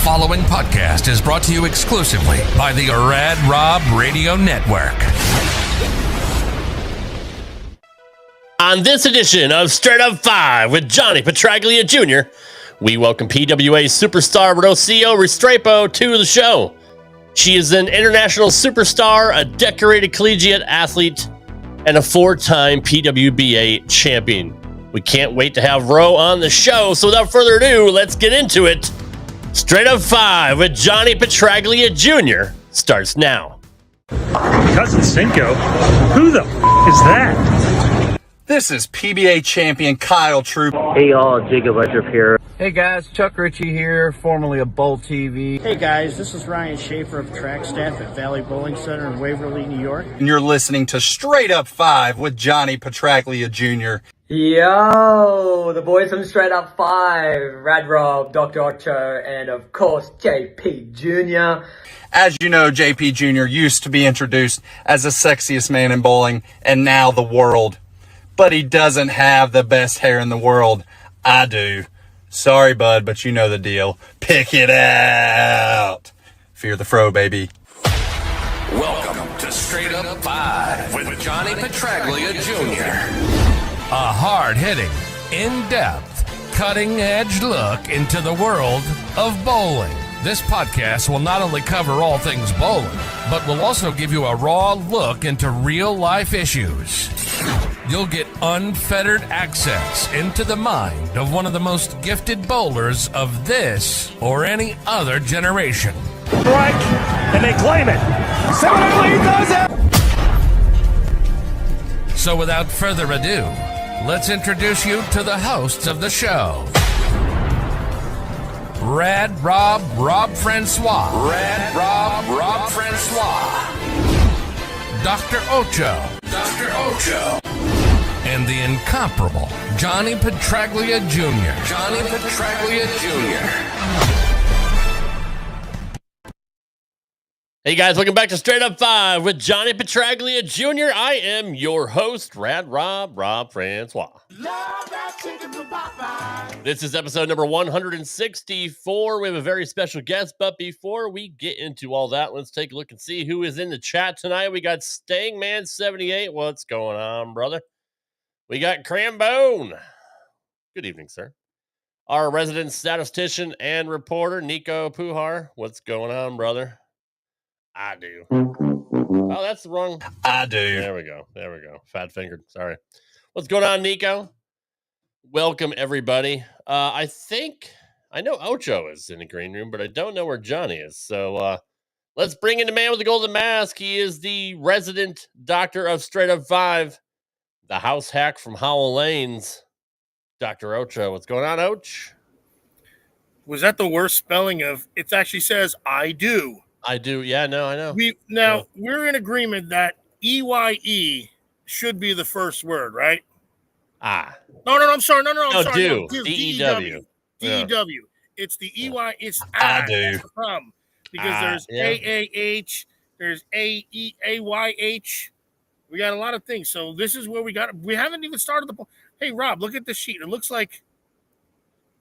following podcast is brought to you exclusively by the Rad Rob Radio Network. On this edition of Straight Up 5 with Johnny Petraglia Jr., we welcome PWBA Superstar Rocio Restrepo to the show. She is an international superstar, a decorated collegiate athlete, and a four-time PWBA champion. We can't wait to have Ro on the show, so without further ado, let's get into it. Straight Up 5 with Johnny Petraglia Jr. starts now. Cousin Cinco? Who the is that? This is PBA champion Kyle Troop. Hey y'all, Jacob Electric here. Hey guys, Chuck Ritchie here, formerly of Bowl TV. Hey guys, this is Ryan Schaefer of track staff at Valley Bowling Center in Waverly, New York. And you're listening to Straight Up 5 with Johnny Petraglia Jr. Yo, the boys from Straight Up 5, Rad Rob, Dr Ocho, and of course JP Jr. As you know, JP Jr. used to be introduced as the sexiest man in bowling, and now the world. But he doesn't have the best hair in the world. I do. Sorry, bud, but you know the deal. Pick it out. Fear the fro, baby. Welcome to Straight Up 5 with Johnny Petraglia Jr. A hard-hitting, in-depth, cutting-edge look into the world of bowling. This podcast will not only cover all things bowling, but will also give you a raw look into real-life issues. You'll get unfettered access into the mind of one of the most gifted bowlers of this or any other generation. Strike, and they claim it. Somebody does it. So without further ado, let's introduce you to the hosts of the show. Rad Rob, Rob Francois. Rad Rob, Rob Francois. Dr. Ocho. Dr. Ocho. And the incomparable Johnny Petraglia Jr. Johnny Petraglia Jr. Hey guys, welcome back to Straight Up 5 with Johnny Petraglia Jr. I am your host, Rad Rob, Rob Francois. This is episode number 164. We have a very special guest, but before we get into all that, let's take a look and see who is in the chat tonight. We got Stangman78. What's going on, brother? We got Crambone. Good evening, sir. Our resident statistician and reporter, Nico Puhar. What's going on, brother? I do. Oh, that's the wrong. I do. There we go. There we go. Fat fingered. Sorry. What's going on, Nico? Welcome, everybody. I know Ocho is in the green room, but I don't know where Johnny is. So let's bring in the man with the golden mask. He is the resident doctor of Straight Up 5, the house hack from Howell Lanes, Dr. Ocho. What's going on, Och? Was that the worst spelling of it? Actually says I do. I do. Yeah, no, I know. We're in agreement that EYE should be the first word, right? Ah. No, I'm sorry. I'm sorry. Do. No, DEW. DEW. It's the EY. It's I do. That's the problem. Because there's AAH, there's AYH. We got a lot of things. So this is where we haven't even started the. Hey, Rob, look at the sheet. It looks like.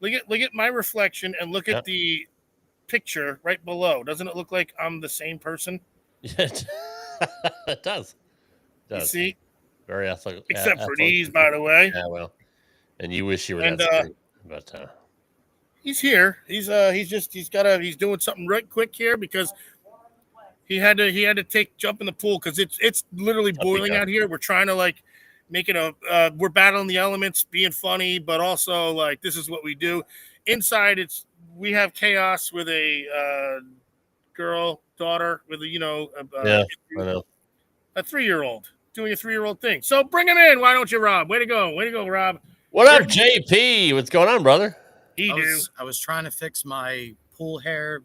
Look at my reflection and look at the picture right below. Doesn't it look like I'm the same person? It does. You see? Very athletic. Except for these, by the way. Yeah, well. And you wish you were that same. But he's here. He's doing something right quick here because he had to jump in the pool because it's literally boiling out here. We're trying to make it we're battling the elements, being funny, but also this is what we do. Inside we have chaos with a daughter with a 3-year-old doing a 3-year-old thing. So bring him in. Why don't you, Rob? Way to go, Rob. What up, JP? What's going on, brother? I was trying to fix my pool hair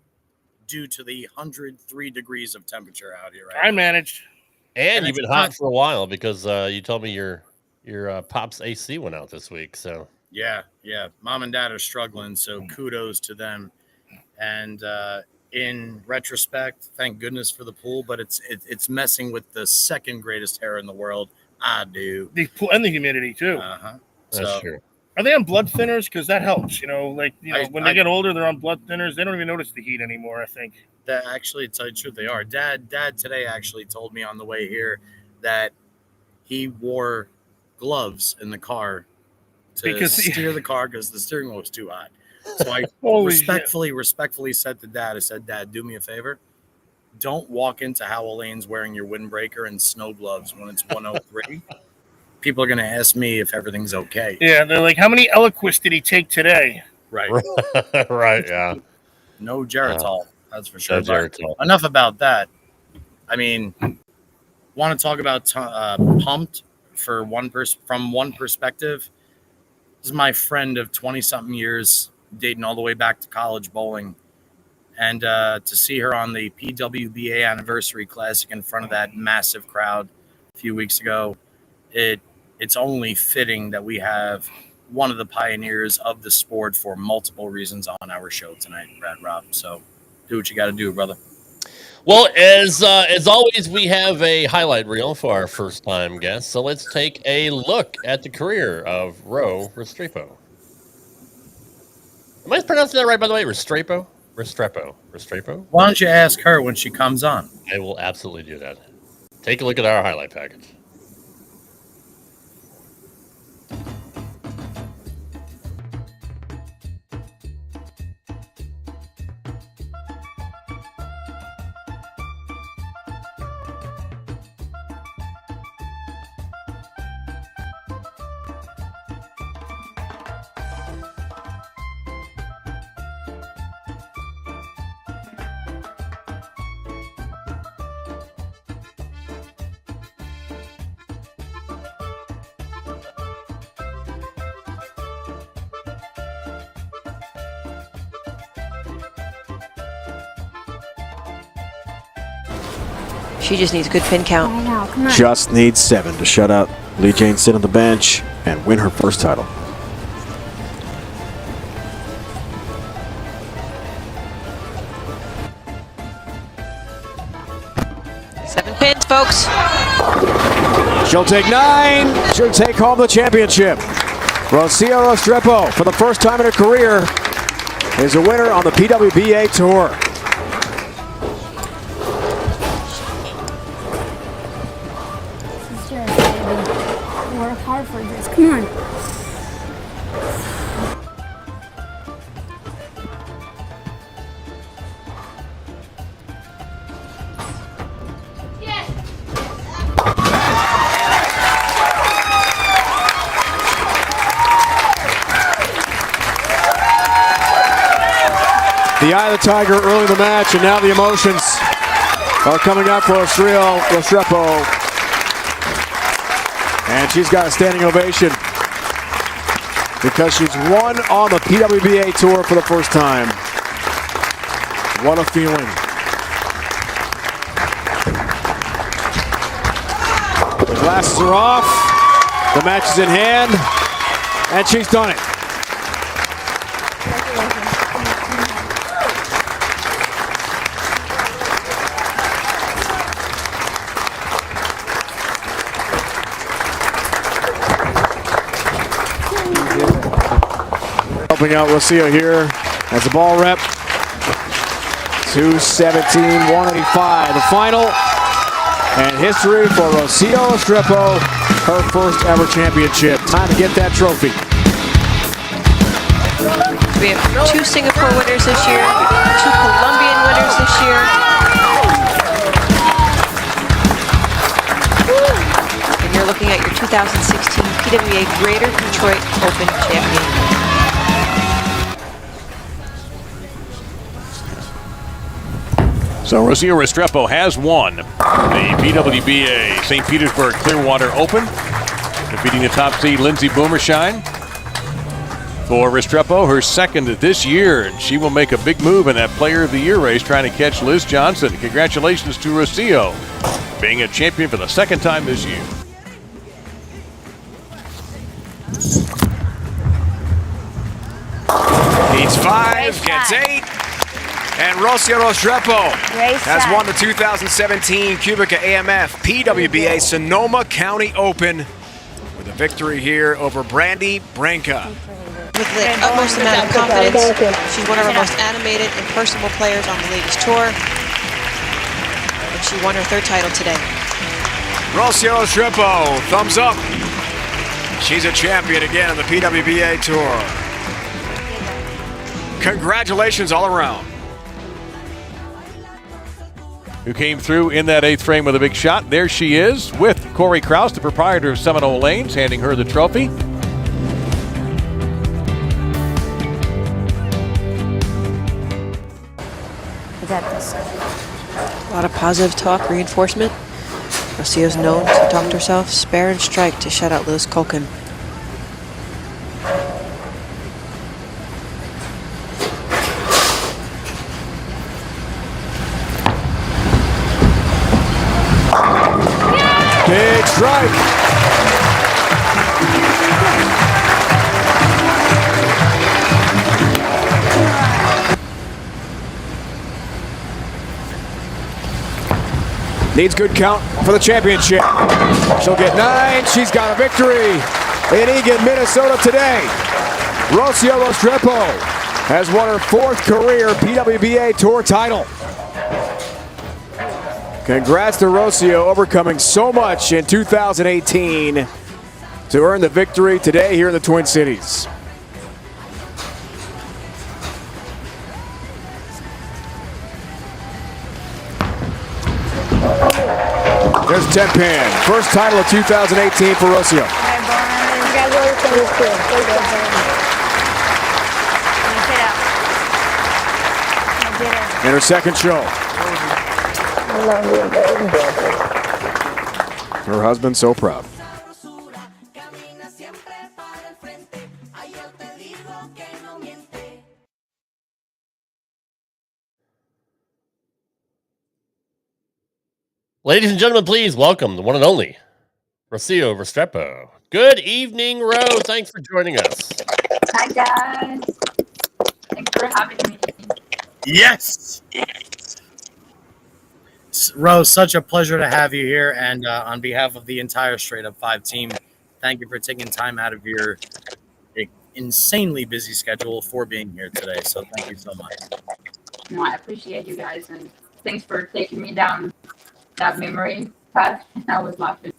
due to the 103 degrees of temperature out here. I managed. And you've been hot for a while because you told me your pop's AC went out this week. So yeah. Mom and Dad are struggling, so kudos to them. And in retrospect, thank goodness for the pool, but it's messing with the second greatest hair in the world. I do. The pool and the humidity too. That's true. Are they on blood thinners? Because that helps. When they get older, they're on blood thinners. They don't even notice the heat anymore, I think. That actually, to tell you the truth, they are. Dad today actually told me on the way here that he wore gloves in the car to steer the car because the steering wheel was too hot. So I respectfully said to Dad, I said, Dad, do me a favor. Don't walk into Howell Lanes wearing your windbreaker and snow gloves when it's 103. People are going to ask me if everything's okay. Yeah, they're like, how many Eliquis did he take today? Right. Right, yeah. No Geritol, that's for sure. No Geritol. Enough about that. I mean, want to talk about pumped from one perspective. This is my friend of 20-something years, dating all the way back to college bowling. And to see her on the PWBA Anniversary Classic in front of that massive crowd a few weeks ago, it's only fitting that we have one of the pioneers of the sport for multiple reasons on our show tonight, Rad Rob. So do what you got to do, brother. Well, as always, we have a highlight reel for our first-time guest. So let's take a look at the career of Rocio Restrepo. Am I pronouncing that right, by the way? Restrepo? Restrepo? Why don't you ask her when she comes on? I will absolutely do that. Take a look at our highlight package. She just needs a good pin count. I know, come on. Just needs 7 to shut out Lee Jane sit on the bench and win her first title. Seven pins, folks. She'll take 9. She'll take home the championship. Rocio Restrepo, for the first time in her career, is a winner on the PWBA Tour. Work hard for this. Come on. The eye of the tiger early in the match, and now the emotions are coming up for Rocio Restrepo. And she's got a standing ovation because she's won on the PWBA Tour for the first time. What a feeling. The glasses are off, the match is in hand, and she's done it. Helping out Rocio here as the ball rep. 2:17.185, the final. And history for Rocio Restrepo, her first ever championship. Time to get that trophy. We have 2 Singapore winners this year, 2 Colombian winners this year. And you're looking at your 2016 PWA Greater Detroit Open champion. So Rocio Restrepo has won the PWBA St. Petersburg Clearwater Open, defeating the top seed Lindsey Boomershine. For Restrepo, her second this year, and she will make a big move in that Player of the Year race, trying to catch Liz Johnson. Congratulations to Rocio, being a champion for the second time this year. Needs 5, gets 8. And Rocio Restrepo has won the 2017 Cubica AMF PWBA Sonoma County Open with a victory here over Brandy Branca. With the utmost amount of confidence, she's one of our most animated and personable players on the ladies' tour. And she won her third title today. Rocio Restrepo, thumbs up. She's a champion again on the PWBA Tour. Congratulations all around. Who came through in that 8th frame with a big shot. There she is with Corey Krause, the proprietor of Seminole Lanes, handing her the trophy. A lot of positive talk, reinforcement. Rocio's known to talk to herself, spare and strike to shut out Liz Culkin. Big strike. Needs good count for the championship. She'll get 9. She's got a victory in Eagan, Minnesota today. Rocio Restrepo has won her 4th career PWBA Tour title. Congrats to Rocio, overcoming so much in 2018 to earn the victory today here in the Twin Cities. There's 10 pin. First title of 2018 for Rocio. And her second show. I love you, baby. Her husband so proud. Ladies and gentlemen, please welcome the one and only Rocio Restrepo. Good evening, Ro. Thanks for joining us. Hi, guys. Thanks for having me. Yes. Rose, such a pleasure to have you here. And on behalf of the entire Straight Up 5 team, thank you for taking time out of your insanely busy schedule for being here today. So thank you so much. No, I appreciate you guys. And thanks for taking me down that memory path. I was laughing.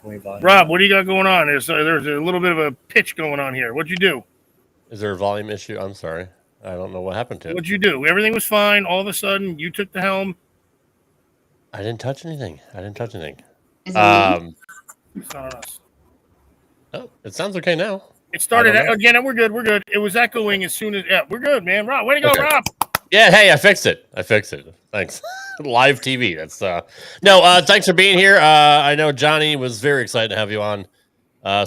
Rob, what do you got going on? There's a little bit of a pitch going on here. What'd you do? Is there a volume issue? I'm sorry. I don't know what happened to it. What'd you do? Everything was fine. All of a sudden, you took the helm. I didn't touch anything. Is it It's not on us. Oh, it sounds okay now. It started again, and we're good. We're good. It was echoing as soon as we're good, man. Rob, way to go, Okay. Rob. Yeah, hey, I fixed it. Thanks. Live TV. That's thanks for being here. I know Johnny was very excited to have you on.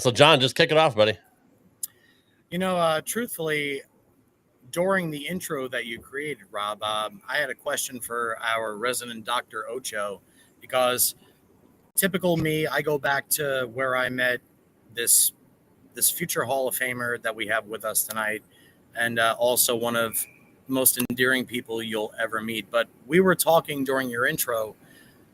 So John, just kick it off, buddy. You know, truthfully, during the intro that you created, Rob, I had a question for our resident Dr. Ocho, because typical me, I go back to where I met this future Hall of Famer that we have with us tonight, and also one of the most endearing people you'll ever meet. But we were talking during your intro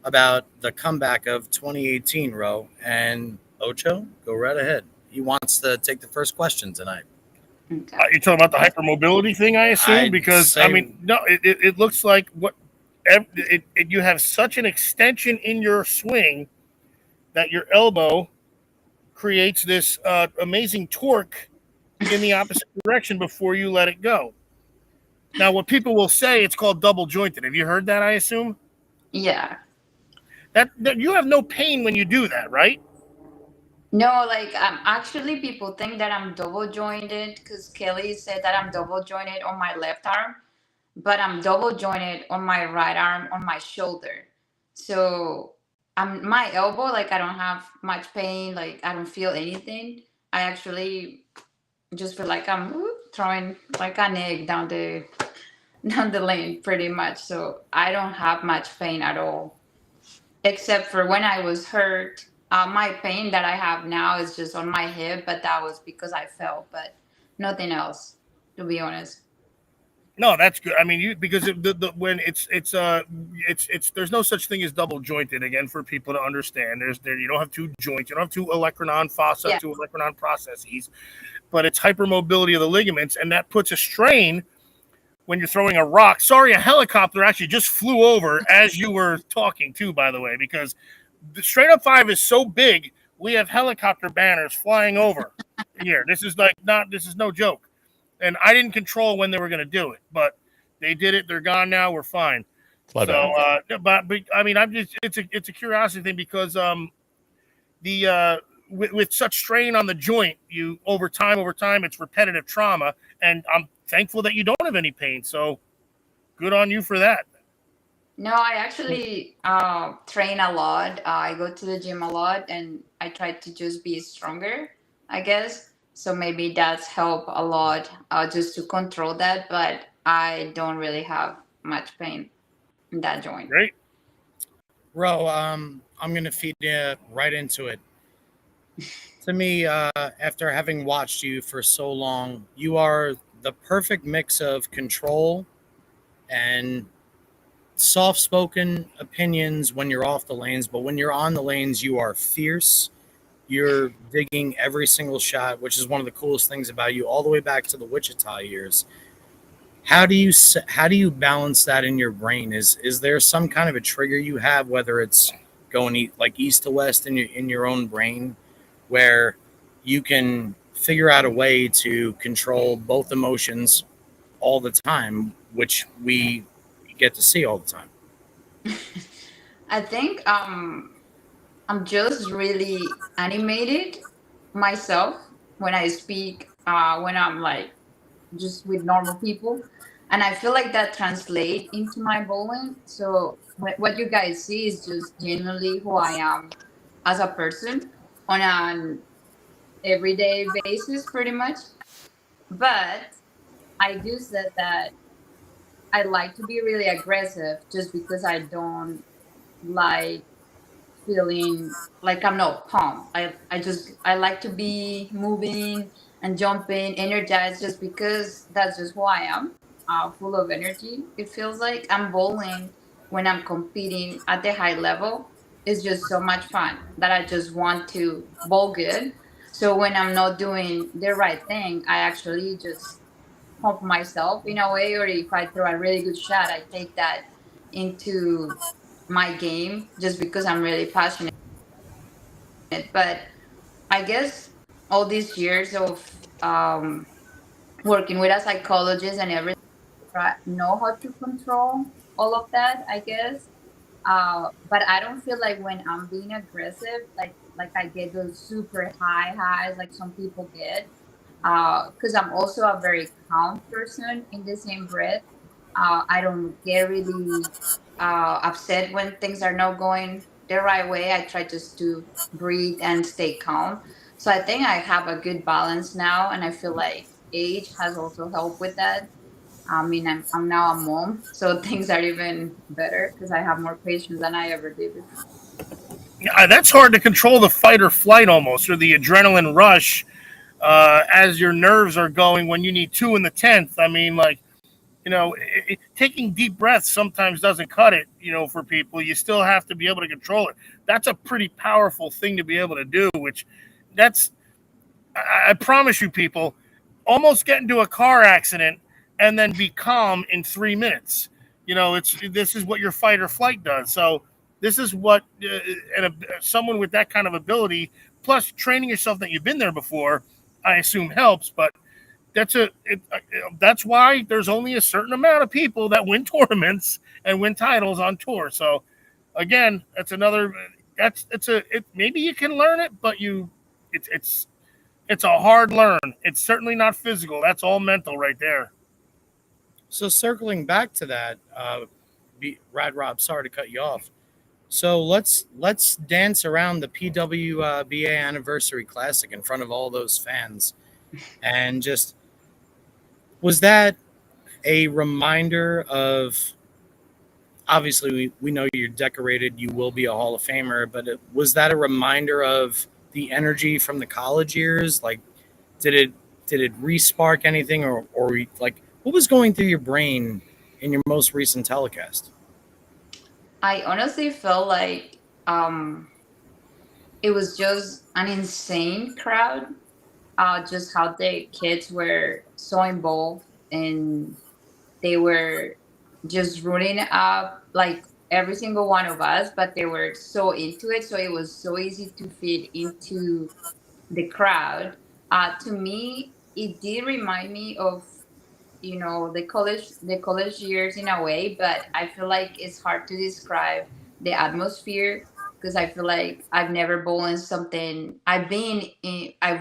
about the comeback of 2018, Ro, and Ocho, go right ahead. He wants to take the first question tonight. You're talking about the hypermobility thing, I assume, because it looks like you have such an extension in your swing that your elbow creates this amazing torque in the opposite direction before you let it go. Now, what people will say, it's called double jointed. Have you heard that? I assume. Yeah. That you have no pain when you do that, right? No, like actually people think that I'm double jointed because Kelly said that I'm double jointed on my left arm, but I'm double jointed on my right arm on my shoulder. So my elbow, like I don't have much pain, like I don't feel anything. I actually just feel like I'm throwing like an egg down the lane pretty much. So I don't have much pain at all. Except for when I was hurt. My pain that I have now is just on my hip, but that was because I fell, but nothing else, to be honest. No, that's good. I mean, because when it's there's no such thing as double jointed. Again, for people to understand, you don't have two joints, you don't have two olecranon fossa, two olecranon processes, but it's hypermobility of the ligaments, and that puts a strain when you're throwing a rock. Sorry, a helicopter actually just flew over as you were talking too, by the way, because the straight up 5 is so big, we have helicopter banners flying over here. This is no joke. And I didn't control when they were going to do it, but they did it. They're gone now. We're fine. But I mean, it's a curiosity thing because with such strain on the joint, you over time, it's repetitive trauma, and I'm thankful that you don't have any pain. So good on you for that. No, I actually train a lot. I go to the gym a lot, and I try to just be stronger, I guess. So maybe that's helped a lot just to control that. But I don't really have much pain in that joint. Great. Ro, I'm going to feed you right into it. To me, after having watched you for so long, you are the perfect mix of control and soft-spoken opinions when you're off the lanes, but when you're on the lanes, you are fierce. You're digging every single shot, which is one of the coolest things about you, all the way back to the Wichita years. How do you balance that in your brain? Is there some kind of a trigger you have, whether it's going like east to west in your own brain, where you can figure out a way to control both emotions all the time, which we get to see all the time? I think I'm just really animated myself when I speak, when I'm like just with normal people, and I feel like that translates into my bowling. So what you guys see is just genuinely who I am as a person on an everyday basis, pretty much. But I do say that I like to be really aggressive just because I don't like feeling like I'm not pumped. I like to be moving and jumping, energized, just because that's just who I am. Full of energy. It feels like I'm bowling when I'm competing at the high level. It's just so much fun that I just want to bowl good. So when I'm not doing the right thing, I actually just pump myself in a way, or if I throw a really good shot, I take that into my game just because I'm really passionate. But I guess all these years of working with a psychologist and everything, I know how to control all of that, I guess. But I don't feel like when I'm being aggressive, like I get those super high highs like some people get. Because I'm also a very calm person in the same breath. I don't get really upset when things are not going the right way. I try just to breathe and stay calm. So I think I have a good balance now, and I feel like age has also helped with that. I mean, I'm now a mom, so things are even better because I have more patience than I ever did before. Yeah, that's hard to control, the fight or flight almost, or the adrenaline rush as your nerves are going when you need 2 in the 10th. I mean, like, taking deep breaths sometimes doesn't cut it, for people. You still have to be able to control it. That's a pretty powerful thing to be able to do, I promise you, people, almost get into a car accident and then be calm in 3 minutes. This is what your fight or flight does. So this is what someone with that kind of ability, plus training yourself that you've been there before, I assume helps. But that's why there's only a certain amount of people that win tournaments and win titles on tour. So again, maybe you can learn it, but it's a hard learn. It's certainly not physical. That's all mental right there. So circling back to that, Rad Rob, sorry to cut you off. So let's dance around the PWBA Anniversary Classic in front of all those fans. And just, was that a reminder of, obviously we know you're decorated, you will be a Hall of Famer, but was that a reminder of the energy from the college years? Like, did it re-spark anything, or like, What was going through your brain in your most recent telecast? I honestly felt like it was just an insane crowd. Just how the kids were so involved and they were just rooting up like every single one of us, but they were so into it. So it was so easy to fit into the crowd. To me, it did remind me of the college years in a way, but I feel like it's hard to describe the atmosphere because I feel like I've never bowled in something. I've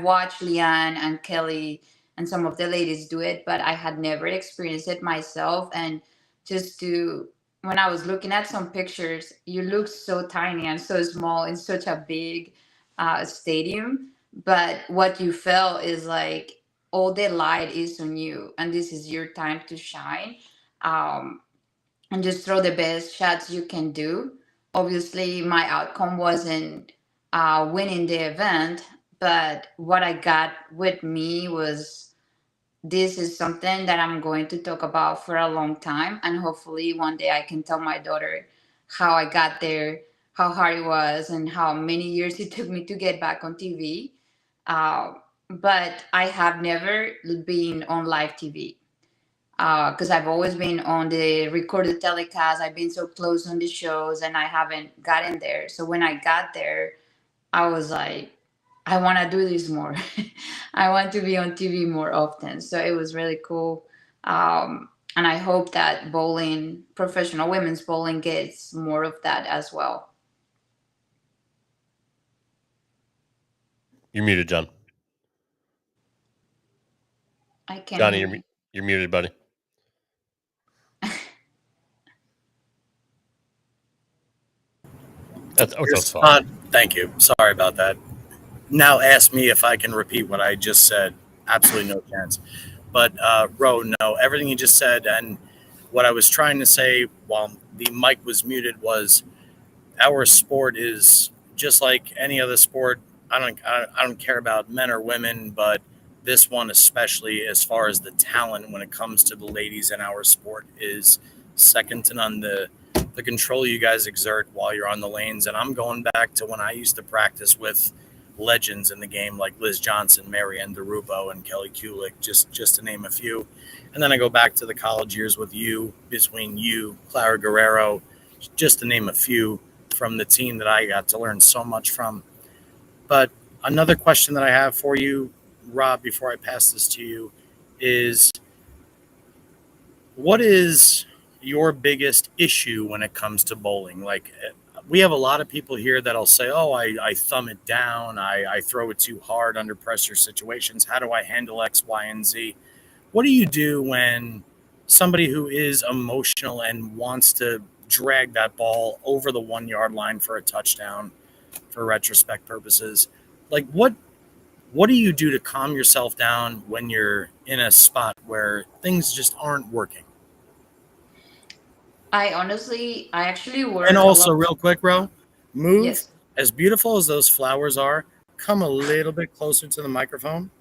watched Leanne and Kelly and some of the ladies do it, but I had never experienced it myself. And just to when I was looking at some pictures, you look so tiny and so small in such a big stadium, but what you felt is like all the light is on you and this is your time to shine, um, and just throw the best shots you can do. Obviously my outcome wasn't winning the event, but what I got with me was this is something that I'm going to talk about for a long time, and hopefully one day I can tell my daughter how I got there, how hard it was, and how many years it took me to get back on TV. uh, but I have never been on live TV because I've always been on the recorded telecast. I've been so close on the shows and I haven't gotten there. So when I got there, I was like, I want to do this more. I want to be on TV more often. So it was really cool. And I hope that bowling, professional women's bowling, gets more of that as well. You're muted, John. I can't. Johnny, you're muted, buddy. That's Ocho's fault. Thank you. Sorry about that. Now ask me if I can repeat what I just said. Absolutely no chance. But Ro, no, everything you just said and what I was trying to say while the mic was muted was our sport is just like any other sport. I don't care about men or women, but this one especially, as far as the talent when it comes to the ladies in our sport, is second to none. The control you guys exert while you're on the lanes, and I'm going back to when I used to practice with legends in the game like Liz Johnson, Marianne DeRubo, and Kelly Kulick, just to name a few. And then I go back to the college years with you, between you, Clara Guerrero, just to name a few from the team that I got to learn so much from. But another question that I have for you, Rob, before I pass this to you, is what is your biggest issue when it comes to bowling? Like, we have a lot of people here that'll say, oh, I thumb it down. I throw it too hard under pressure situations. How do I handle X, Y, and Z? What do you do when somebody who is emotional and wants to drag that ball over the 1 yard line for a touchdown for retrospect purposes? Like, what do you do to calm yourself down when you're in a spot where things just aren't working? I actually work. And also, real quick, Ro, move. Yes. As beautiful as those flowers are, come a little bit closer to the microphone.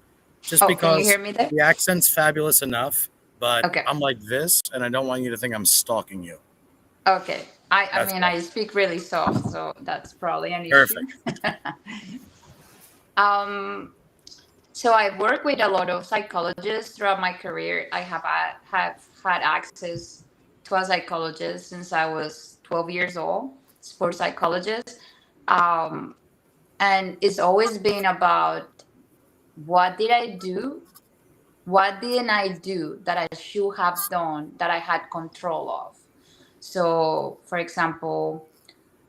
Just Can because you hear me there? the accent's fabulous enough, but Okay. I'm like this, and I don't want you to think I'm stalking you. Okay. I That's mean, fine. I speak really soft, so that's probably an issue. Perfect. So I work with a lot of psychologists throughout my career. I have had access to a psychologist since I was 12 years old, sports psychologist. And it's always been about what did I do? What didn't I do that I should have done that I had control of? So, for example,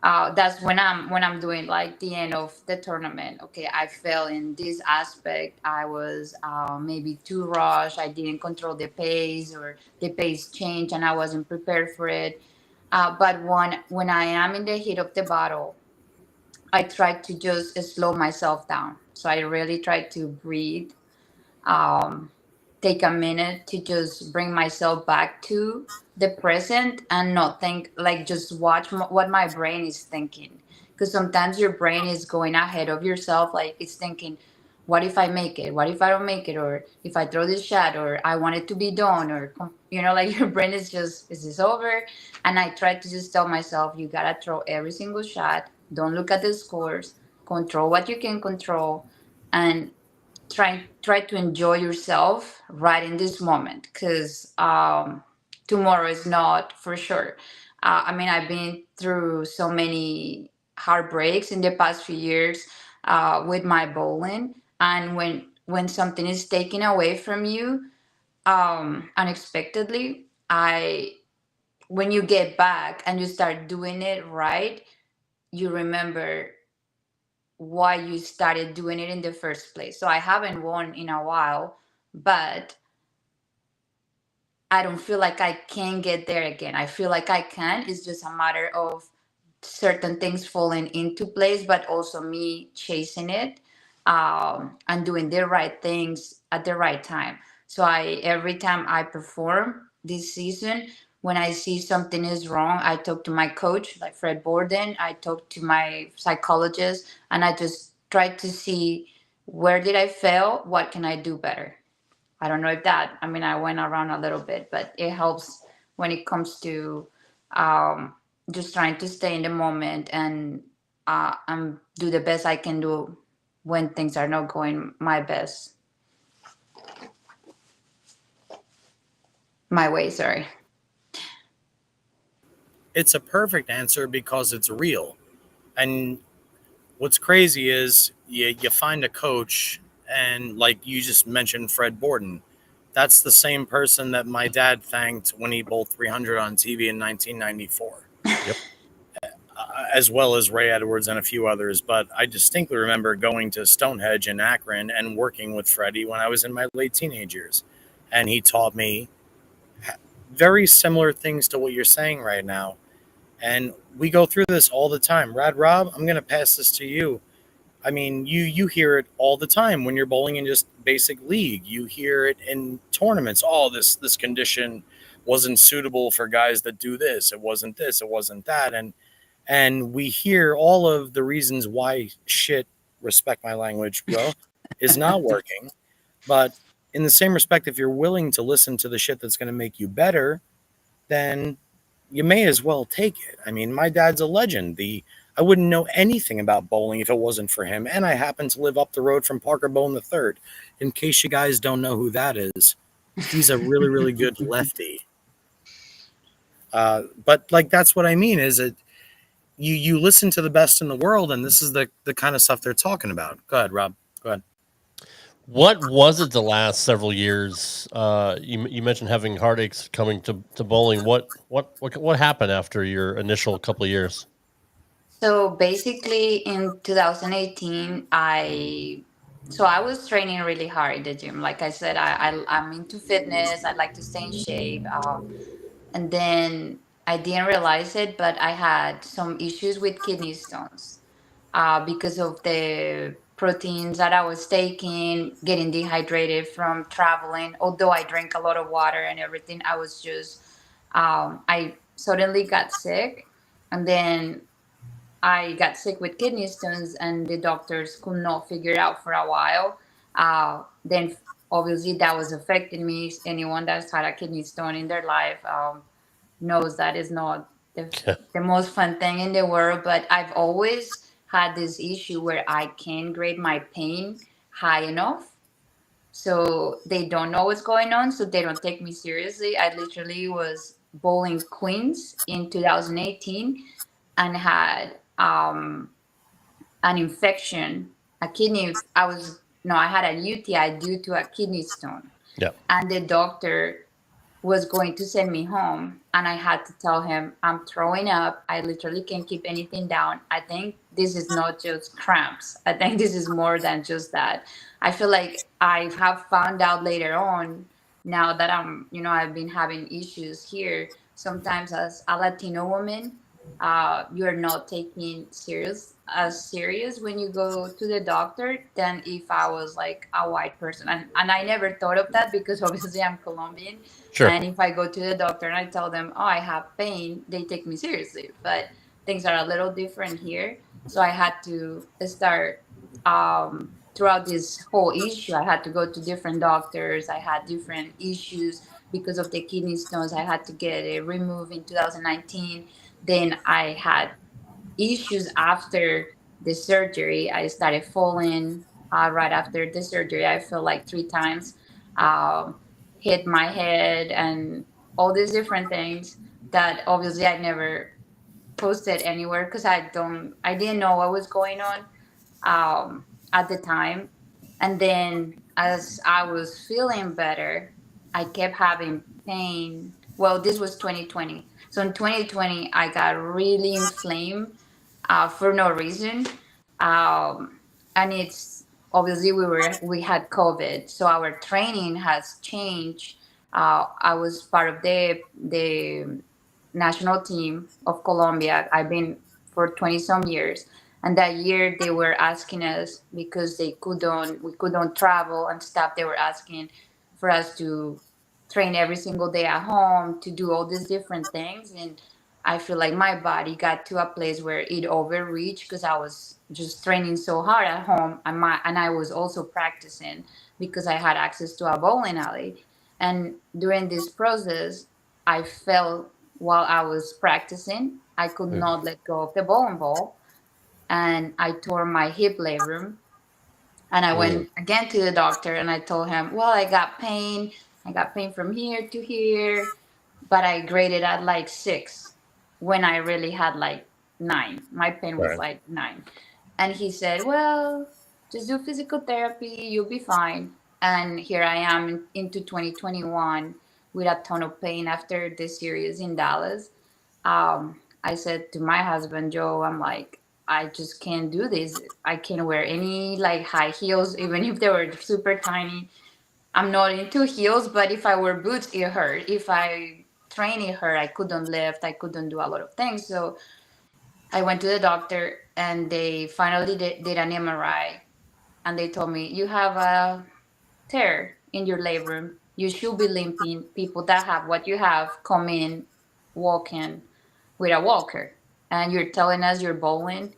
that's when I'm doing like the end of the tournament. Okay, I fell in this aspect. I was maybe too rushed. I didn't control the pace, or the pace changed, and I wasn't prepared for it. But when I am in the heat of the battle, I try to just slow myself down. So I really try to breathe, um, take a minute to just bring myself back to the present and not think, like, just watch what my brain is thinking. Because sometimes your brain is going ahead of yourself, like it's thinking, what if I make it? What if I don't make it? Or if I throw this shot, or I want it to be done, or, like your brain is just, is this over? And I try to just tell myself, you gotta throw every single shot. Don't look at the scores. Control what you can control, and try to enjoy yourself right in this moment, because tomorrow is not for sure. I mean, I've been through so many heartbreaks in the past few years with my bowling, and when something is taken away from you unexpectedly, I when you get back and you start doing it right, you remember why you started doing it in the first place. So I haven't won in a while, but I don't feel like I can get there again. I feel like I can. It's just a matter of certain things falling into place, but also me chasing it and doing the right things at the right time. So every time I perform this season, when I see something is wrong, I talk to my coach, like Fred Borden. I talk to my psychologist, and I just try to see, where did I fail? What can I do better? I don't know if that, I mean, I went around a little bit, but it helps when it comes to um, just trying to stay in the moment and do the best I can do when things are not going my way, sorry. It's a perfect answer because it's real. And what's crazy is you find a coach, and like you just mentioned, Fred Borden. That's the same person that my dad thanked when he bowled 300 on TV in 1994. Yep. As well as Ray Edwards and a few others. But I distinctly remember going to Stonehenge in Akron and working with Freddie when I was in my late teenage years. And he taught me very similar things to what you're saying right now. And we go through this all the time. Rad Rob, I'm going to pass this to you. I mean, you hear it all the time when you're bowling in just basic league. You hear it in tournaments. Oh, this condition wasn't suitable for guys that do this. It wasn't this. It wasn't that. And we hear all of the reasons why shit, respect my language, bro, is not working. But in the same respect, if you're willing to listen to the shit that's going to make you better, then you may as well take it. I mean, my dad's a legend. I wouldn't know anything about bowling if it wasn't for him. And I happen to live up the road from Parker Bone III. In case you guys don't know who that is, he's a really, really good lefty. But like, that's what I mean is that you listen to the best in the world, and this is the kind of stuff they're talking about. Go ahead, Rob. Go ahead. What was it the last several years? You mentioned having heartaches coming to bowling. What happened after your initial couple of years? So basically in 2018, I was training really hard in the gym. Like I said, I'm into fitness. I like to stay in shape. And then I didn't realize it, but I had some issues with kidney stones because of the proteins that I was taking, getting dehydrated from traveling. Although I drank a lot of water and everything, I was just, I suddenly got sick. And then I got sick with kidney stones, and the doctors could not figure it out for a while. Then obviously that was affecting me. Anyone that's had a kidney stone in their life knows that is not the most fun thing in the world. But I've always had this issue where I can't grade my pain high enough. So they don't know what's going on, so they don't take me seriously. I literally was bowling Queens in 2018 and had an infection, a kidney. I had a UTI due to a kidney stone. Yeah. And the doctor was going to send me home, and I had to tell him, I'm throwing up. I literally can't keep anything down. I think this is not just cramps. I think this is more than just that. I feel like I have found out later on, now that I've been having issues here. Sometimes as a Latino woman, you're not taking as serious when you go to the doctor than if I was like a white person. And I never thought of that because obviously I'm Colombian. Sure. And if I go to the doctor and I tell them, oh, I have pain, they take me seriously. But things are a little different here. So I had to start throughout this whole issue, I had to go to different doctors. I had different issues because of the kidney stones. I had to get it removed in 2019. Then I had issues after the surgery. I started falling right after the surgery. I fell like 3 times, um, hit my head, and all these different things that obviously I never posted anywhere because I didn't know what was going on at the time. And then as I was feeling better, I kept having pain. Well, this was 2020. So in 2020, I got really inflamed for no reason. And it's obviously we had COVID, so our training has changed. I was part of the national team of Colombia. I've been for 20 some years. And that year they were asking us because we couldn't travel and stuff. They were asking for us to train every single day at home, to do all these different things. And I feel like my body got to a place where it overreached because I was just training so hard at home, and I was also practicing because I had access to a bowling alley. And during this process, I fell while I was practicing. I could not let go of the bowling ball, and I tore my hip labrum. And I went again to the doctor, and I told him, "Well, I got pain. I got pain from here to here, but I graded at like 6 when I really had like 9. My pain was Right. like 9." And he said, "Well, just do physical therapy. You'll be fine." And here I am into 2021 with a ton of pain after this series in Dallas. I said to my husband, Joe, I'm like, I just can't do this. I can't wear any like high heels, even if they were super tiny. I'm not into heels, but if I wear boots, it hurt. If I train, it hurt. I couldn't lift. I couldn't do a lot of things. So I went to the doctor, and they finally did an MRI, and they told me, you have a tear in your labrum. You should be limping. People that have what you have come in walking with a walker. And you're telling us you're bowling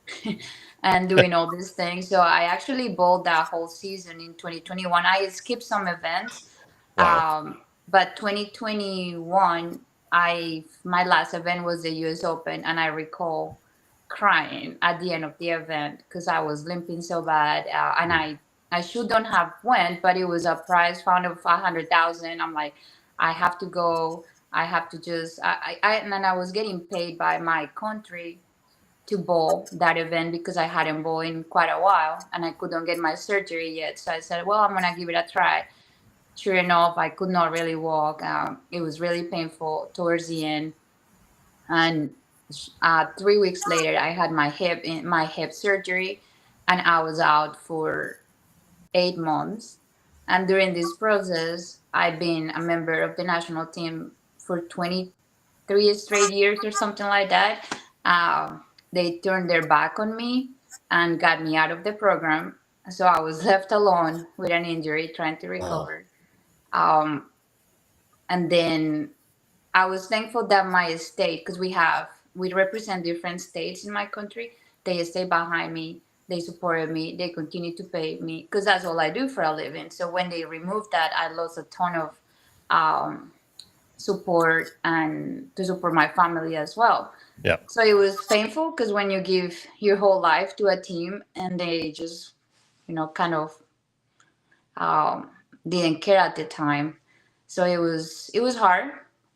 and doing all these things. So I actually bowled that whole season in 2021. I skipped some events. But 2021, my last event was the US Open, and I recall crying at the end of the event because I was limping so bad. And I shouldn't have went, but it was a prize fund of 100,000. I'm like, I have to go. I have to just and then I was getting paid by my country to bowl that event because I hadn't bowled in quite a while, and I couldn't get my surgery yet. So I said, well, I'm gonna give it a try. Sure enough, I could not really walk. It was really painful towards the end, and 3 weeks later, I had my hip surgery, and I was out for 8 months. And during this process, I've been a member of the national team for 23 straight years or something like that. They turned their back on me and got me out of the program. So I was left alone with an injury trying to recover. And then I was thankful that my state, because we represent different states in my country, they stayed behind me. They supported me. They continue to pay me because that's all I do for a living. So when they removed that, I lost a ton of support and to support my family as well. Yeah. So it was painful because when you give your whole life to a team and they just, kind of didn't care at the time. So it was hard,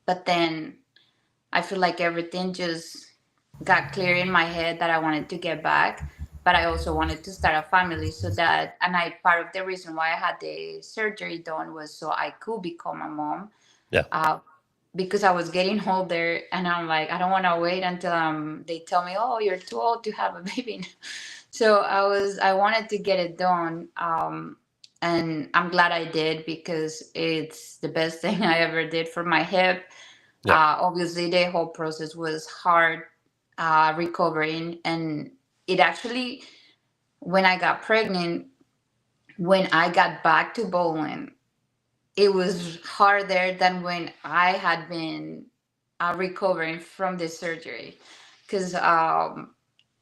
but then I feel like everything just got clear in my head that I wanted to get back, but I also wanted to start a family part of the reason why I had the surgery done was so I could become a mom. Yeah. Because I was getting older, and I'm like, I don't want to wait until they tell me, oh, you're too old to have a baby. So I wanted to get it done. And I'm glad I did because it's the best thing I ever did for my hip. Obviously, the whole process was hard recovering. And it actually, when I got pregnant, when I got back to bowling, it was harder than when I had been recovering from the surgery because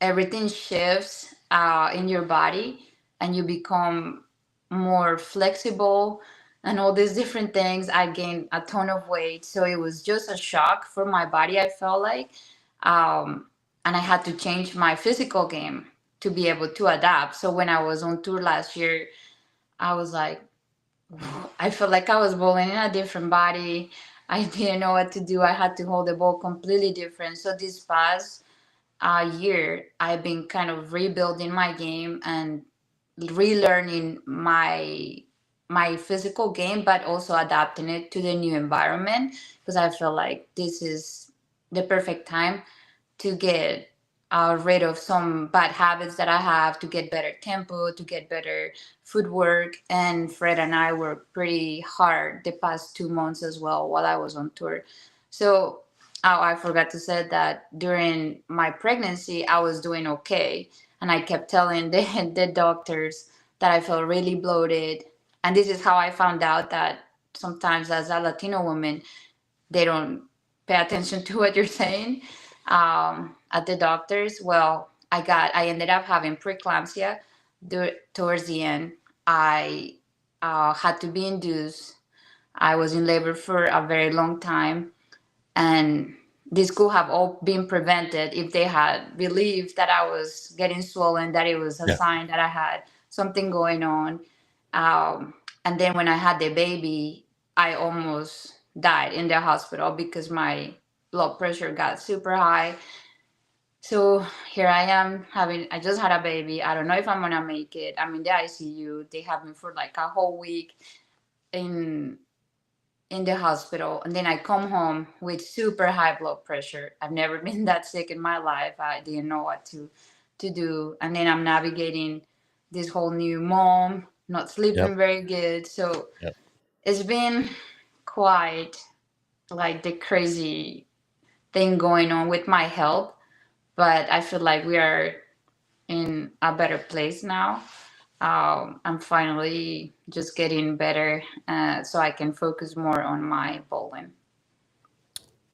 everything shifts in your body. and you become more flexible and all these different things. I gained a ton of weight, so it was just a shock for my body, I felt like. And I had to change my physical game to be able to adapt. So when I was on tour last year, I was like, I felt like I was bowling in a different body. I didn't know what to do. I had to hold the ball completely different. So this past year, I've been kind of rebuilding my game and relearning my physical game, but also adapting it to the new environment, because I feel like this is the perfect time to get rid of some bad habits that I have, to get better tempo, to get better footwork. And Fred and I worked pretty hard the past 2 months as well while I was on tour. So I forgot to say that during my pregnancy, I was doing okay. And I kept telling the doctors that I felt really bloated. And this is how I found out that sometimes as a Latino woman, they don't pay attention to what you're saying at the doctors. Well, I ended up having preeclampsia towards the end. I had to be induced. I was in labor for a very long time, and this could have all been prevented if they had believed that I was getting swollen, that it was a sign that I had something going on. And then when I had the baby, I almost died in the hospital because my blood pressure got super high. So here I am I just had a baby. I don't know if I'm gonna make it. I'm in the ICU. They have me for like a whole week in the hospital, and then I come home with super high blood pressure. I've never been that sick in my life. I didn't know what to do, and then I'm navigating this whole new mom, not sleeping very good. So it's been quite like the crazy thing going on with my health, but I feel like we are in a better place now. I'm finally just getting better, so I can focus more on my bowling.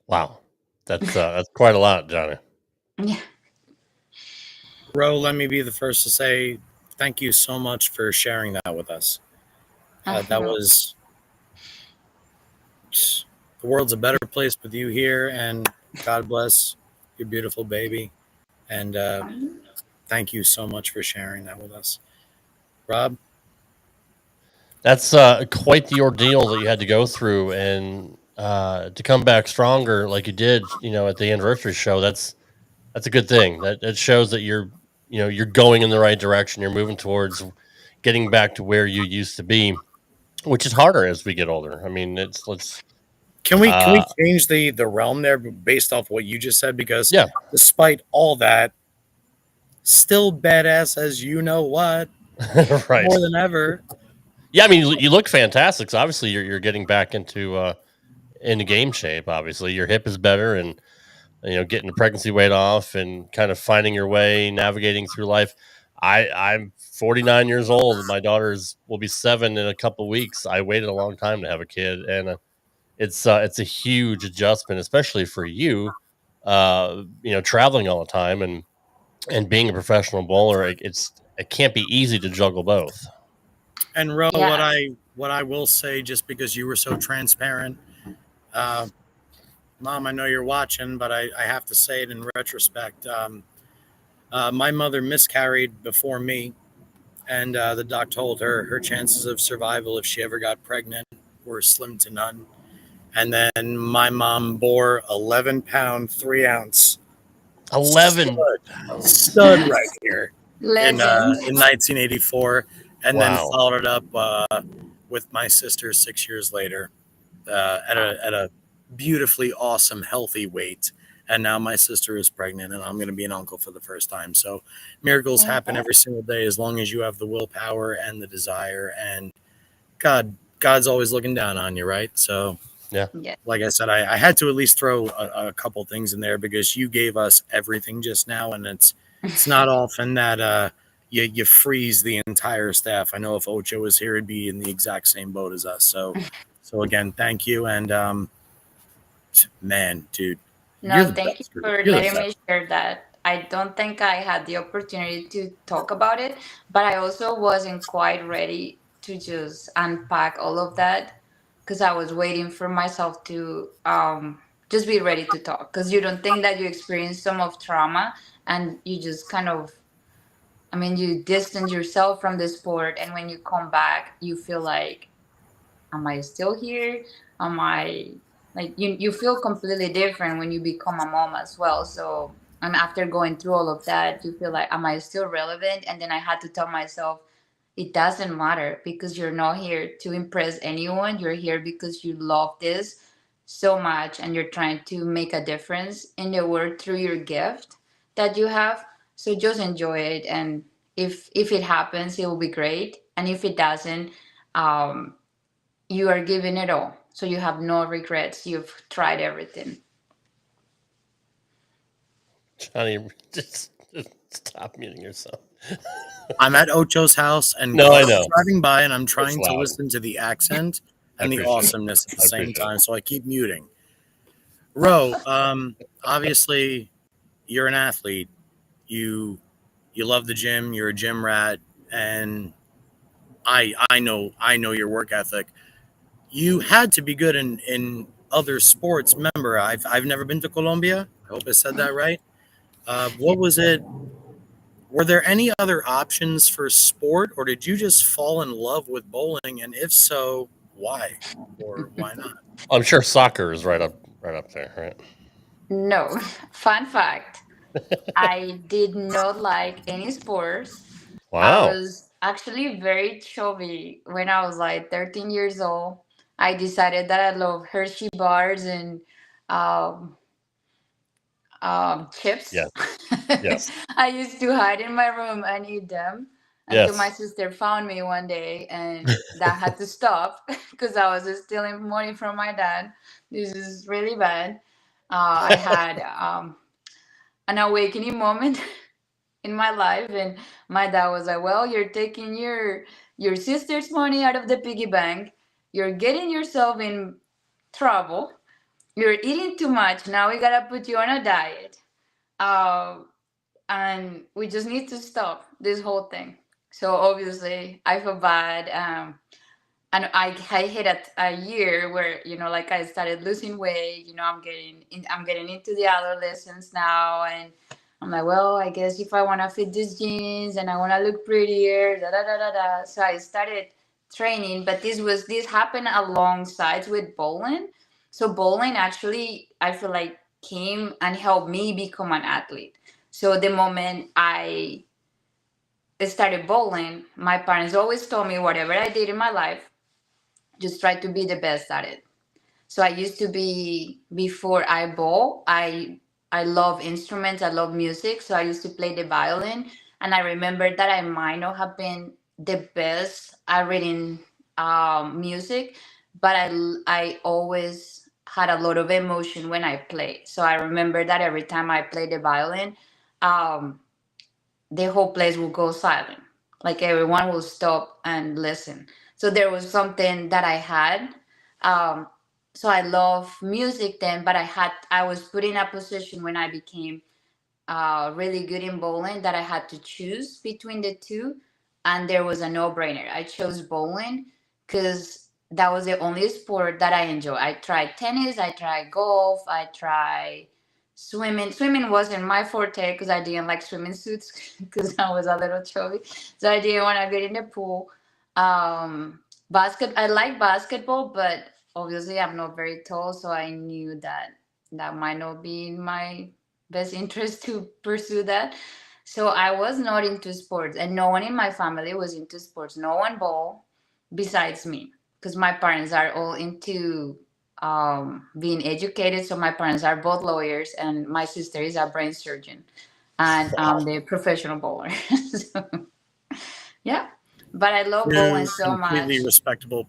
Wow, that's quite a lot, Johnny. Yeah. Ro, let me be the first to say thank you so much for sharing that with us. That was the world's a better place with you here, and God bless your beautiful baby. And thank you so much for sharing that with us. Rob? That's quite the ordeal that you had to go through, and to come back stronger like you did, at the anniversary show. That's a good thing. That shows that you're going in the right direction. You're moving towards getting back to where you used to be, which is harder as we get older. I mean, Can we change the realm there based off what you just said? Because despite all that, still badass as you know what, right? More than ever. Yeah, I mean, you look fantastic. So obviously, you're getting back into game shape. Obviously, your hip is better, and getting the pregnancy weight off, and kind of finding your way, navigating through life. I'm 49 years old. My daughter's will be 7 in a couple of weeks. I waited a long time to have a kid, and it's a huge adjustment, especially for you. Traveling all the time and being a professional bowler. It can't be easy to juggle both. And Ro, what I will say, just because you were so transparent, Mom, I know you're watching, but I have to say it in retrospect. My mother miscarried before me, and the doc told her chances of survival if she ever got pregnant were slim to none. And then my mom bore 11-pound, 3-ounce 11 stud right here in Legend. 1984, and Wow. then followed it up with my sister 6 years later at a beautifully awesome, healthy weight. And now my sister is pregnant, and I'm going to be an uncle for the first time. So miracles happen every single day as long as you have the willpower and the desire. And God's always looking down on you, right? So yeah. Like I said, I had to at least throw a couple things in there because you gave us everything just now, and it's not often that you freeze the entire staff. I know if Ocho was here, he'd be in the exact same boat as us. So again, thank you, and man, dude. No, thank you for letting me share that. I don't think I had the opportunity to talk about it, but I also wasn't quite ready to just unpack all of that because I was waiting for myself to just be ready to talk. Because you don't think that you experienced some of trauma and you just kind of, I mean, you distance yourself from the sport, and when you come back, you feel like, am I still here? Am I like you feel completely different when you become a mom as well. So and after going through all of that, you feel like, am I still relevant? And then I had to tell myself it doesn't matter because you're not here to impress anyone. You're here because you love this so much and you're trying to make a difference in the world through your gift that you have. So just enjoy it, and if it happens, it will be great. And if it doesn't, um, you are giving it all. So you have no regrets. You've tried everything. Johnny, just stop muting yourself. I'm at Ocho's house and No, I know. driving by, and I'm trying It's to loud. listen to the accent and the appreciate it. awesomeness at the I same appreciate time. So I keep muting. Ro, obviously you're an athlete. You love the gym. You're a gym rat, and I know your work ethic. You had to be good in other sports. Remember, I've never been to Colombia. I hope I said that right. What was it? Were there any other options for sport, or did you just fall in love with bowling? And if so, why or why not? I'm sure soccer is right up there, right? No. Fun fact. I did not like any sports. I Wow. was actually very chubby when I was like 13 years old. I decided that I love Hershey bars and um, chips. Yes. Yes. I used to hide in my room and eat them until my Yes. sister found me one day, and that had to stop because I was stealing money from my dad. This is really bad. I had an awakening moment in my life, and my dad was like, well, you're taking your sister's money out of the piggy bank, you're getting yourself in trouble, you're eating too much, now we gotta put you on a diet, uh, and we just need to stop this whole thing. So obviously I feel bad, and I hit a year where, you know, like I started losing weight. You know, I'm getting into the adolescence now, and I'm like, well, I guess if I want to fit these jeans and I want to look prettier, da da da da da. So I started training, but this happened alongside with bowling. So bowling actually, I feel like, came and helped me become an athlete. So the moment I started bowling, my parents always told me whatever I did in my life, just try to be the best at it. So I used to be, before I bowl, I love instruments, I love music. So I used to play the violin, and I remember that I might not have been the best at reading music, but I always had a lot of emotion when I played. So I remember that every time I played the violin, um, the whole place will go silent. Like everyone will stop and listen. So there was something that I had. Um, so I love music then, but I was put in a position when I became really good in bowling that I had to choose between the two, and there was a no-brainer. I chose bowling because that was the only sport that I enjoy. I tried tennis, I tried golf, I tried swimming. Swimming wasn't my forte because I didn't like swimming suits because I was a little chubby, so I didn't want to get in the pool. I like basketball, but obviously I'm not very tall, so I knew that that might not be in my best interest to pursue that. So I was not into sports, and no one in my family was into sports. No one ball besides me, because my parents are all into being educated. So my parents are both lawyers, and my sister is a brain surgeon, and I'm the professional bowler. So, yeah, but I love bowling Two so much. completely respectable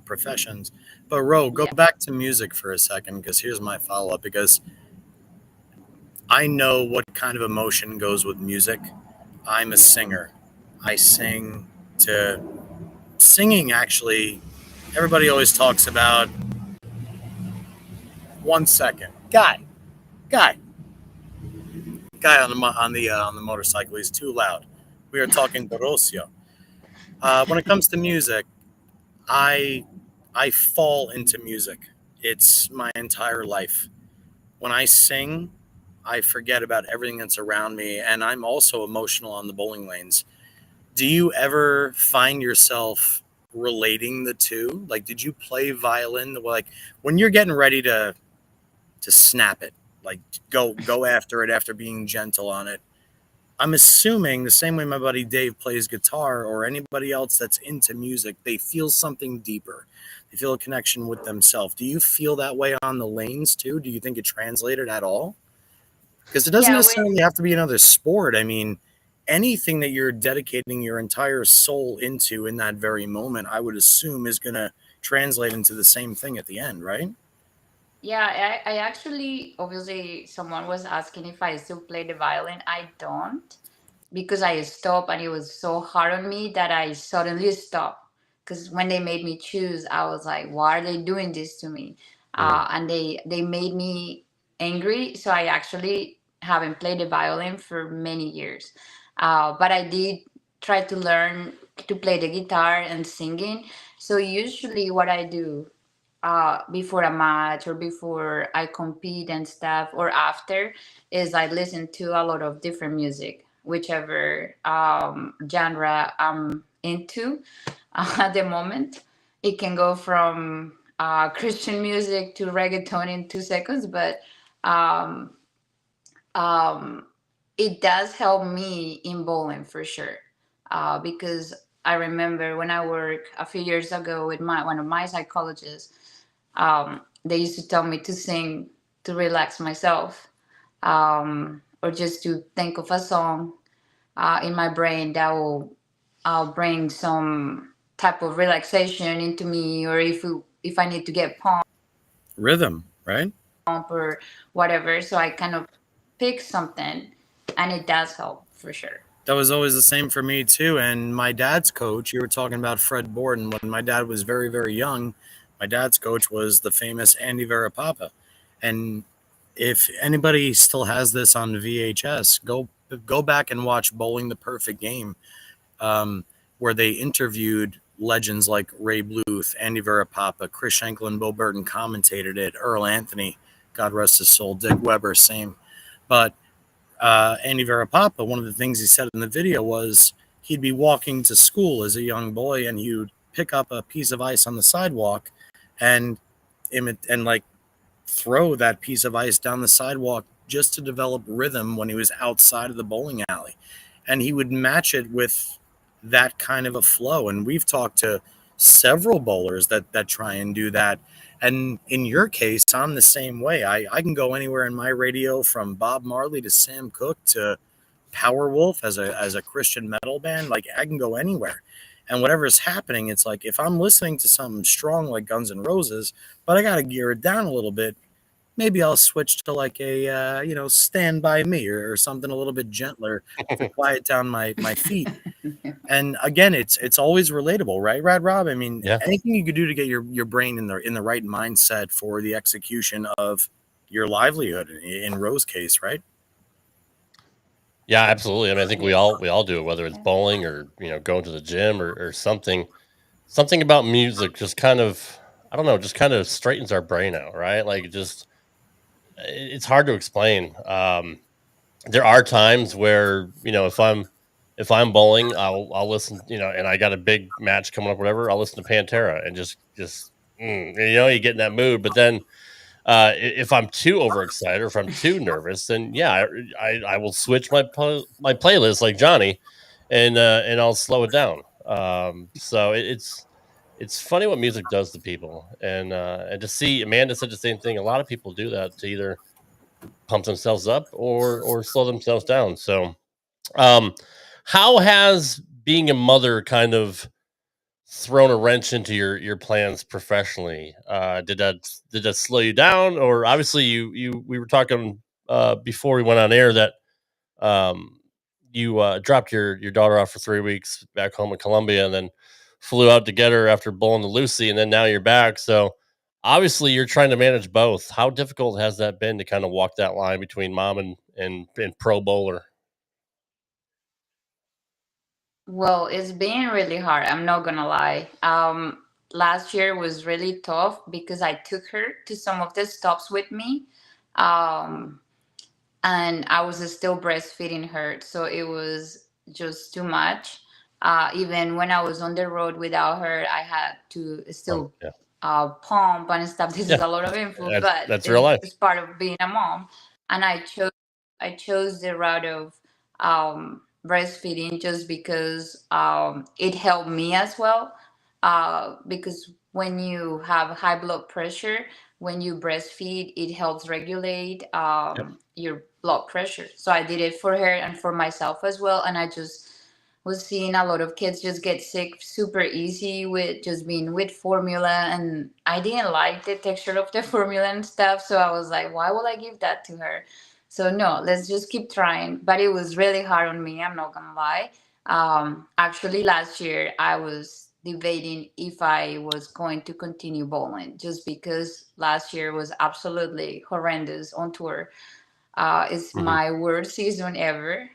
professions. But Ro, go Yeah. back to music for a second, because here's my follow up. Because I know what kind of emotion goes with music. I'm a singer. I sing to singing. Actually, everybody always talks about 1 second. Guy. guy on the motorcycle. He's too loud. We are talking to Rocio. When it comes to music, I fall into music. It's my entire life. When I sing, I forget about everything that's around me, and I'm also emotional on the bowling lanes. Do you ever find yourself relating the two? Like, did you play violin? Like, when you're getting ready to snap it, like go after it after being gentle on it. I'm assuming the same way my buddy Dave plays guitar or anybody else that's into music, they feel something deeper. They feel a connection with themselves. Do you feel that way on the lanes too? Do you think it translated at all? Because it doesn't necessarily have to be another sport. I mean, anything that you're dedicating your entire soul into in that very moment, I would assume is going to translate into the same thing at the end, right? Yeah, I actually, obviously, someone was asking if I still play the violin. I don't, because I stopped and it was so hard on me that I suddenly stopped. Because when they made me choose, I was like, why are they doing this to me? And they made me angry. So I actually haven't played the violin for many years. But I did try to learn to play the guitar and singing. So usually what I do before a match or before I compete and stuff or after is I listen to a lot of different music, whichever genre I'm into at the moment. It can go from Christian music to reggaeton in 2 seconds, but um, um, it does help me in bowling for sure. Because I remember when I worked a few years ago with one of my psychologists, they used to tell me to sing to relax myself, or just to think of a song in my brain that will bring some type of relaxation into me, or if I need to get pumped Rhythm, right? or whatever. So I kind of pick something, and it does help for sure. That was always the same for me too. And my dad's coach, you were talking about Fred Borden. When my dad was very, very young, my dad's coach was the famous Andy Verapapa. And if anybody still has this on VHS, go back and watch Bowling the Perfect Game, where they interviewed legends like Ray Bluth, Andy Verapapa, Chris Schenkel, and Bo Burton commentated it. Earl Anthony, God rest his soul. Dick Weber, same. But Andy Verapapa, one of the things he said in the video was he'd be walking to school as a young boy and he would pick up a piece of ice on the sidewalk and like throw that piece of ice down the sidewalk just to develop rhythm when he was outside of the bowling alley. And he would match it with that kind of a flow. And we've talked to several bowlers that try and do that. And in your case, I'm the same way. I can go anywhere in my radio from Bob Marley to Sam Cooke to Powerwolf as a Christian metal band. Like, I can go anywhere. And whatever is happening, it's like if I'm listening to something strong like Guns N' Roses, but I got to gear it down a little bit, maybe I'll switch to like a, Stand By Me or something a little bit gentler to quiet down my feet. And again, it's always relatable, right, Rad Rob? I mean, anything you could do to get your brain in the right mindset for the execution of your livelihood in Rose's case, right? Yeah, absolutely. I mean, I think we all do it, whether it's bowling or going to the gym or something. Something about music just kind of, I don't know, just kind of straightens our brain out, right? Like it's hard to explain. There are times where if I'm bowling, I'll listen, and I got a big match coming up, whatever. I'll listen to Pantera and just you get in that mood. But then if I'm too overexcited or if I'm too nervous, then I will switch my playlist like Johnny, and I'll slow it down. So it's funny what music does to people, and to see Amanda said the same thing. A lot of people do that to either pump themselves up or slow themselves down. So, how has being a mother kind of thrown a wrench into your plans professionally? Did that slow you down, or obviously we were talking before we went on air that you dropped your daughter off for 3 weeks back home in Colombia and then flew out to get her after bowling to Lucy, and then now you're back. So obviously you're trying to manage both. How difficult has that been to kind of walk that line between mom and pro bowler? Well, it's been really hard. I'm not gonna lie. Last year was really tough because I took her to some of the stops with me. Um, and I was still breastfeeding her, so it was just too much. Even when I was on the road without her, I had to still pump and stuff. This is a lot of info, but that's real life. it's part of being a mom. And I chose the route of breastfeeding just because it helped me as well. Because when you have high blood pressure, when you breastfeed, it helps regulate your blood pressure. So I did it for her and for myself as well. And I just was seeing a lot of kids just get sick super easy with just being with formula. And I didn't like the texture of the formula and stuff. So I was like, why would I give that to her? So no, let's just keep trying. But it was really hard on me. I'm not going to lie. Actually, last year I was debating if I was going to continue bowling just because last year was absolutely horrendous on tour. It's my worst season ever.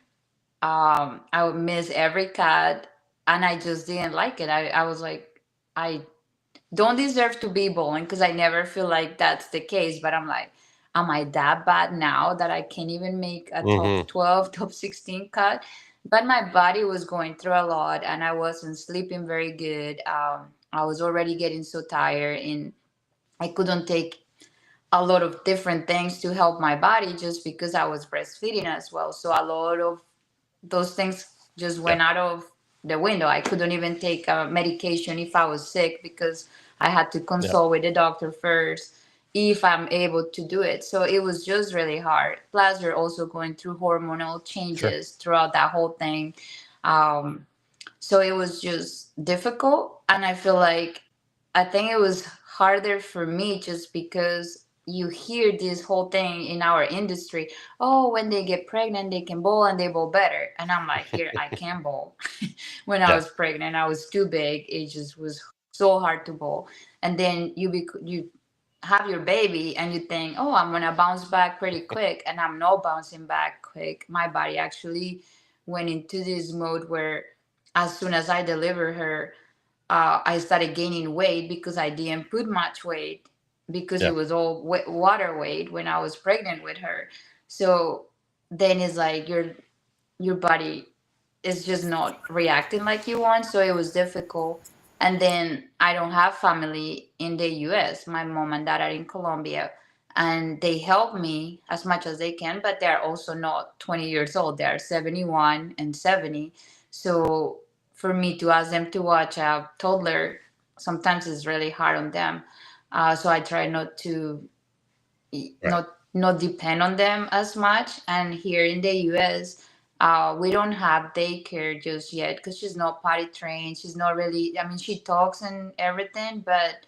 I would miss every cut and I just didn't like it. I was like, I don't deserve to be bowling because I never feel like that's the case. But I'm like, am I that bad now that I can't even make a top 12, top 16 cut? But my body was going through a lot and I wasn't sleeping very good. I was already getting so tired and I couldn't take a lot of different things to help my body just because I was breastfeeding as well. So a lot of those things just went out of the window. I couldn't even take medication if I was sick because I had to consult with the doctor first if I'm able to do it. So it was just really hard. Plus, you're also going through hormonal changes throughout that whole thing. So it was just difficult. And I feel like I think it was harder for me just because you hear this whole thing in our industry. Oh, when they get pregnant, they can bowl and they bowl better. And I'm like, here, I can bowl. When I was pregnant, I was too big. It just was so hard to bowl. And then you have your baby and you think, oh, I'm gonna bounce back pretty quick, and I'm not bouncing back quick. My body actually went into this mode where as soon as I delivered her, I started gaining weight because I didn't put much weight because it was all water weight when I was pregnant with her. So then it's like your body is just not reacting like you want. So it was difficult. And then I don't have family in the US. My mom and dad are in Colombia and they help me as much as they can, but they're also not 20 years old. They're 71 and 70. So for me to ask them to watch a toddler, sometimes it's really hard on them. So I try not to not depend on them as much. And here in the US, we don't have daycare just yet because she's not potty trained. She's not really, I mean, she talks and everything, but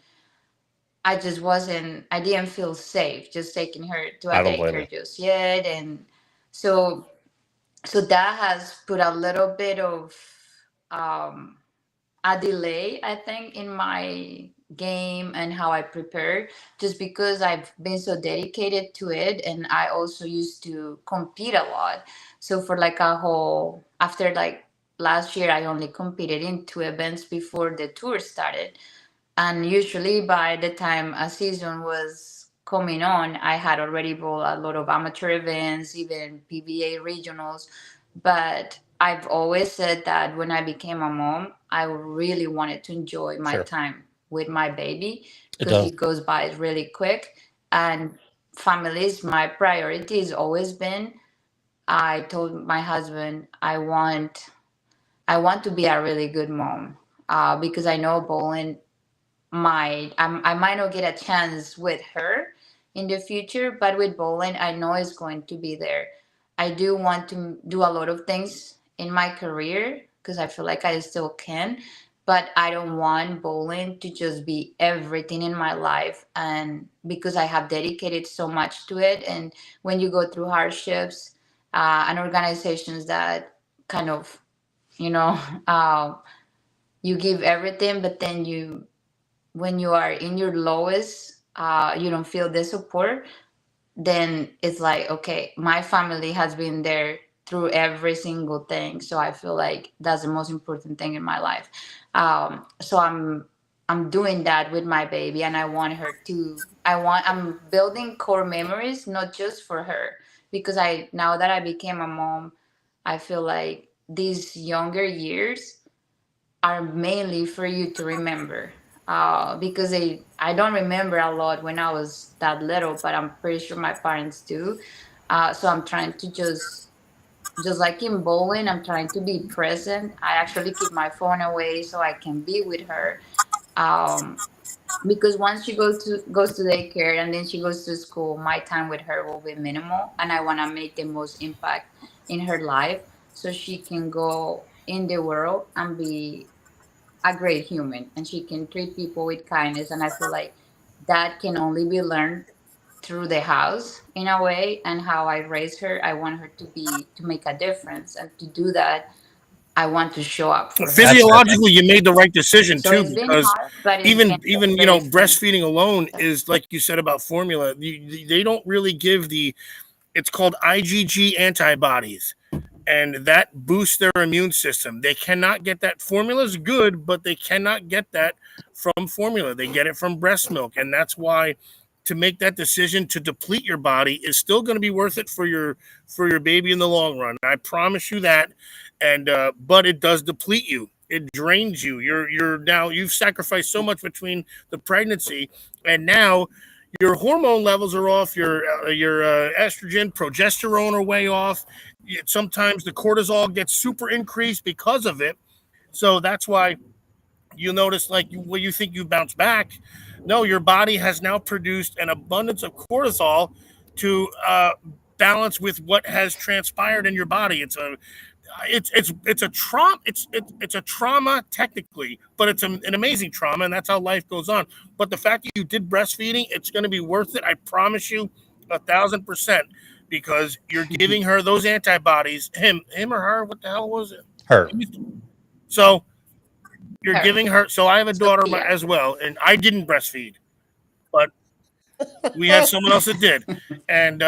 I just wasn't, I didn't feel safe just taking her to a daycare just yet. And so that has put a little bit of a delay, I think, in my game and how I prepare, just because I've been so dedicated to it. And I also used to compete a lot. So for like a whole, after like last year, I only competed in 2 events before the tour started. And usually by the time a season was coming on, I had already bowled a lot of amateur events, even PBA regionals. But I've always said that when I became a mom, I really wanted to enjoy my time with my baby because it goes by really quick. And family is my priority, has always been. I told my husband I want to be a really good mom because I know bowling I might not get a chance with her in the future, but with bowling, I know it's going to be there. I do want to do a lot of things in my career because I feel like I still can, but I don't want bowling to just be everything in my life. And because I have dedicated so much to it, and when you go through hardships and organizations that kind of, you know, you give everything, but then when you are in your lowest, you don't feel the support. then it's like, okay, my family has been there through every single thing, so I feel like that's the most important thing in my life. So I'm doing that with my baby, and I want her to. I'm building core memories, not just for her, because I now that I became a mom, I feel like these younger years are mainly for you to remember. Because I don't remember a lot when I was that little, but I'm pretty sure my parents do. So I'm trying to just like in bowling, I'm trying to be present. I actually keep my phone away so I can be with her. Um, because once she goes to daycare and then she goes to school, my time with her will be minimal, and I want to make the most impact in her life so she can go in the world and be a great human, and she can treat people with kindness. And I feel like that can only be learned through the house in a way. And how I raise her, I want her to make a difference, and to do that I want to show up for her. Physiologically, you made the right decision So too, it's been because hard, but it's been even very fun. breastfeeding alone is, like you said about formula. They don't really give it's called IgG antibodies, and that boosts their immune system. They cannot get that. Formula is good, but they cannot get that from formula. They get it from breast milk, and that's why to make that decision to deplete your body is still going to be worth it for your baby in the long run. I promise you that. And but it does deplete you. It drains you. You're now you've sacrificed so much between the pregnancy, and now your hormone levels are off. Your estrogen, progesterone are way off. Sometimes the cortisol gets super increased because of it. So that's why you notice, like, when you think you bounce back, no, your body has now produced an abundance of cortisol to balance with what has transpired in your body. It's a trauma. It's a trauma technically, but it's an amazing trauma, and that's how life goes on. But the fact that you did breastfeeding, it's going to be worth it. I promise you, 1,000%, because you're giving her those antibodies. Him or her? What the hell was it? Her. So you're giving her. So I have a daughter as well, and I didn't breastfeed, but we had someone else that did, and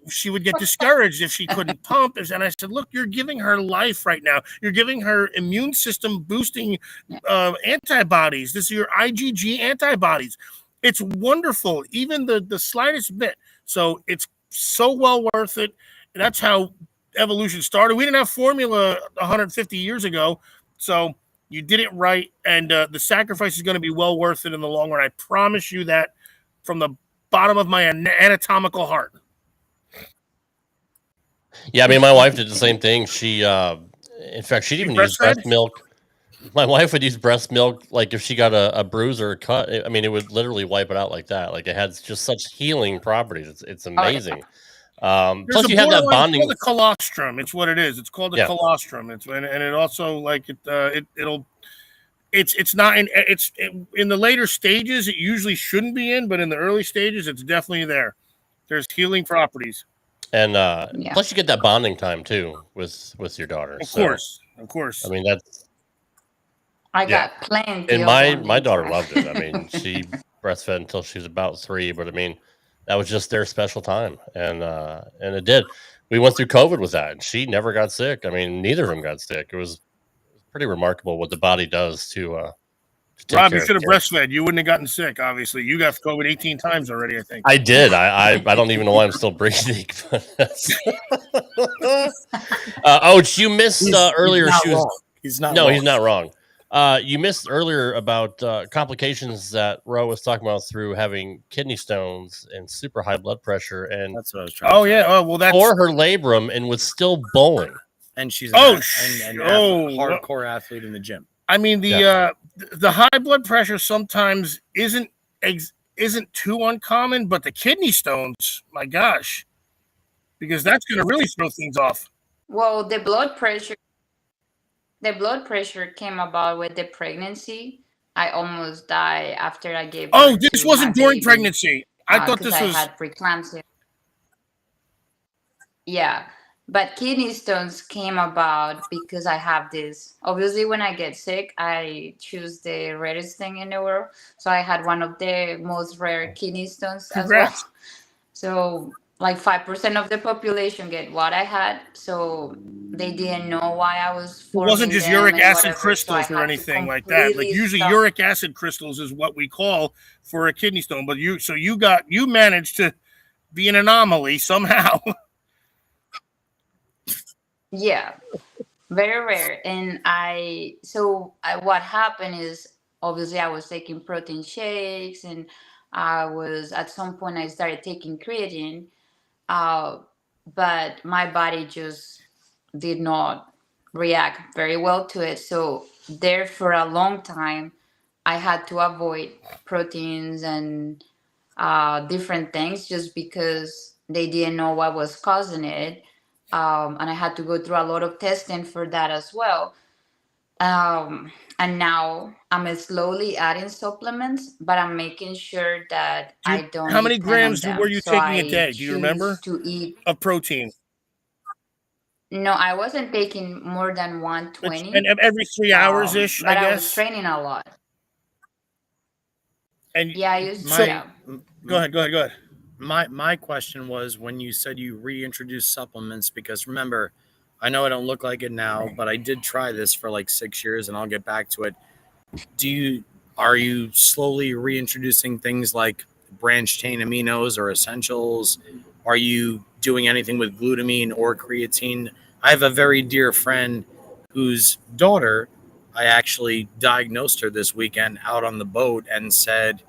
she would get discouraged if she couldn't pump. And I said, look, you're giving her life right now. You're giving her immune system boosting antibodies. This is your IgG antibodies. It's wonderful, even the slightest bit. So it's so well worth it. And that's how evolution started. We didn't have formula 150 years ago, so you did it right, and the sacrifice is going to be well worth it in the long run. I promise you that from the bottom of my anatomical heart. Yeah, I mean, my wife did the same thing. She, in fact, she'd even use breast milk. My wife would use breast milk, like if she got a bruise or a cut. I mean, it would literally wipe it out like that. Like, it had just such healing properties. It's amazing. Plus, you have that bonding. It's called the colostrum. It's what it is. It's called the colostrum. It's and it also, like, it'll. It's not in the later stages. It usually shouldn't be in, but in the early stages, it's definitely there. There's healing properties, and plus you get that bonding time too with your daughter. Of course. I mean, that's. I got plenty. And my daughter loved it. I mean, she breastfed until she was about 3, but I mean, that was just their special time, and it did. We went through COVID with that, and she never got sick. I mean, neither of them got sick. It was pretty remarkable what the body does to Rob, you should have breastfed. You wouldn't have gotten sick. Obviously, you got COVID 18 times already. I think I did. I don't even know why I'm still breathing. You missed earlier. He's not wrong. You missed earlier about complications that Ro was talking about through having kidney stones and super high blood pressure, and that's what I was trying. That's for her labrum and was still bowling. And she's hardcore athlete in the gym. I mean, the high blood pressure sometimes isn't too uncommon, but the kidney stones, my gosh, because that's going to really throw things off. Well, the blood pressure came about with the pregnancy. I almost died after I gave birth. Oh, this wasn't during pregnancy. I thought this was. I had preeclampsia. Yeah. But kidney stones came about because I have this. Obviously, when I get sick, I choose the rarest thing in the world. So I had one of the most rare kidney stones as well. So like 5% of the population get what I had, so they didn't know why I was It wasn't forming just them uric and acid whatever, so I crystals or had to anything like that. Like completely usually stop. uric acid crystals is what we call for a kidney stone, but you managed to be an anomaly somehow. Yeah, very rare. And what happened is obviously I was taking protein shakes, and at some point I started taking creatine, uh, but my body just did not react very well to it. So there for a long time, I had to avoid proteins and different things just because they didn't know what was causing it. And I had to go through a lot of testing for that as well. And now I'm slowly adding supplements, but I'm making sure that I don't How many depend on grams were them. you So taking a I day? Do you choose remember? to eat. Of protein? No, I wasn't taking more than And 120. every 3 hours ish, I But I was guess. training a lot. And yeah, I used so, yeah. Go ahead. My question was when you said you reintroduced supplements, because remember, I know I don't look like it now, but I did try this for like 6 years, and I'll get back to it. Are you slowly reintroducing things like branched chain aminos or essentials? Are you doing anything with glutamine or creatine? I have a very dear friend whose daughter, I actually diagnosed her this weekend out on the boat and said,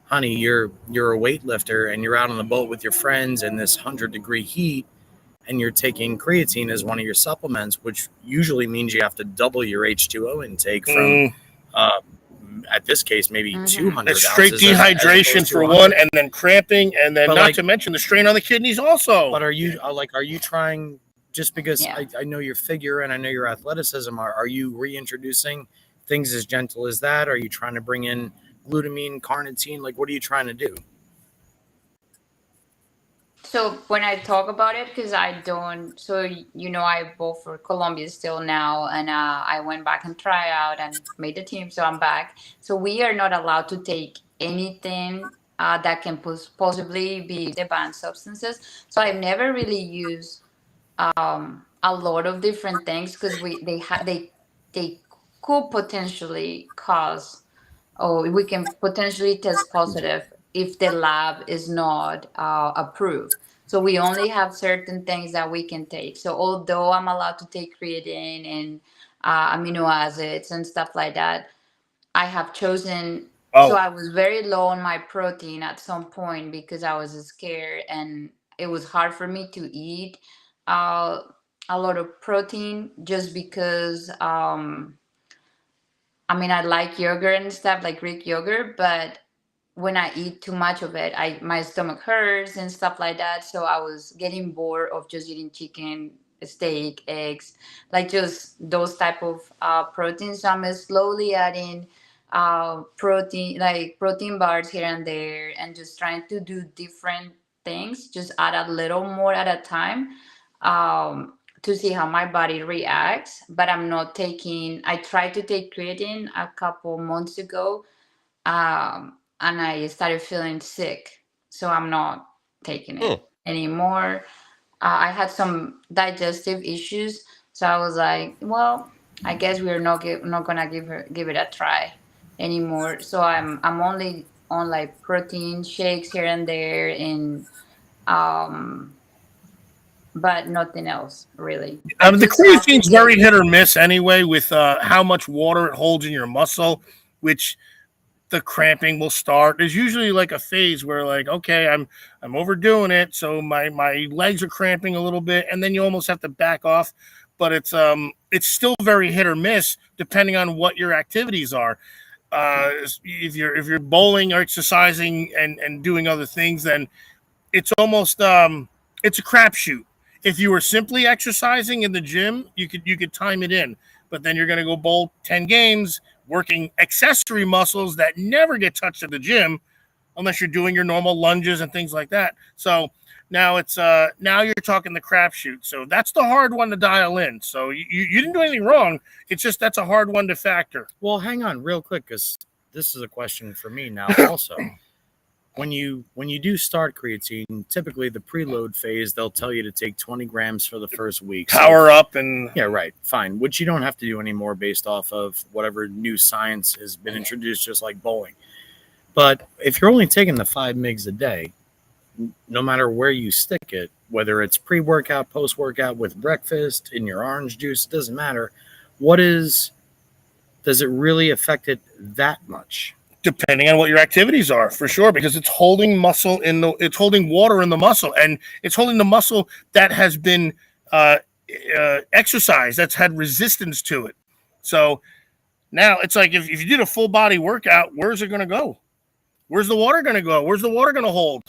honey, you're a weightlifter and you're out on the boat with your friends in this 100-degree heat, and you're taking creatine as one of your supplements, which usually means you have to double your H2O intake from, at this case, maybe 200 It's straight ounces dehydration as for 100. one, and then cramping, and then But not to mention the strain on the kidneys also. But are you trying, just because I know your figure and I know your athleticism, are you reintroducing things as gentle as that? Are you trying to bring in glutamine, carnitine? Like, what are you trying to do? So when I talk about it, because I don't, so I bowl for Colombia still now, and I went back and try out and made the team, so I'm back. So we are not allowed to take anything that can possibly be the banned substances. So I've never really used a lot of different things because they could potentially cause, or we can potentially test positive if the lab is not approved. So we only have certain things that we can take. So although I'm allowed to take creatine and amino acids and stuff like that, I have chosen. So I was very low on my protein at some point because I was scared, and it was hard for me to eat uh, a lot of protein just because. I mean, I like yogurt and stuff, like Greek yogurt, but when I eat too much of it, my stomach hurts and stuff like that. So I was getting bored of just eating chicken, steak, eggs, like just those type of proteins. So I'm slowly adding protein bars here and there, and just trying to do different things. Just add a little more at a time. To see how my body reacts, but I'm not taking. I tried to take creatine a couple months ago, and I started feeling sick, so I'm not taking it anymore. I had some digestive issues, so I was like, well, I guess we're not gonna give it a try anymore. So I'm only on like protein shakes here and there, and um but nothing else really. The creatine's very hit or miss anyway with how much water it holds in your muscle, which the cramping will start. There's usually like a phase where like, okay, I'm overdoing it, so my legs are cramping a little bit, and then you almost have to back off. But it's still very hit or miss depending on what your activities are. If you're bowling or exercising and doing other things, then it's almost it's a crapshoot. If you were simply exercising in the gym, you could time it in, but then you're going to go bowl 10 games working accessory muscles that never get touched at the gym unless you're doing your normal lunges and things like that. So now it's now you're talking the crapshoot. So that's the hard one to dial in. So you didn't do anything wrong. It's just that's a hard one to factor. Well, hang on real quick, because this is a question for me now also. when you do start creatine, typically the preload phase, they'll tell you to take 20 grams for the first week. Power up and yeah, right, fine, which you don't have to do anymore based off of whatever new science has been introduced, just like bowling. But if you're only taking the 5 mgs a day, no matter where you stick it, whether it's pre-workout, post-workout, with breakfast, in your orange juice, it doesn't matter. Does it really affect it that much? Depending on what your activities are, for sure, because it's holding it's holding water in the muscle, and it's holding the muscle that has been exercised, that's had resistance to it. So now it's like if you did a full body workout, where's it going to go? Where's the water going to go? Where's the water going to hold?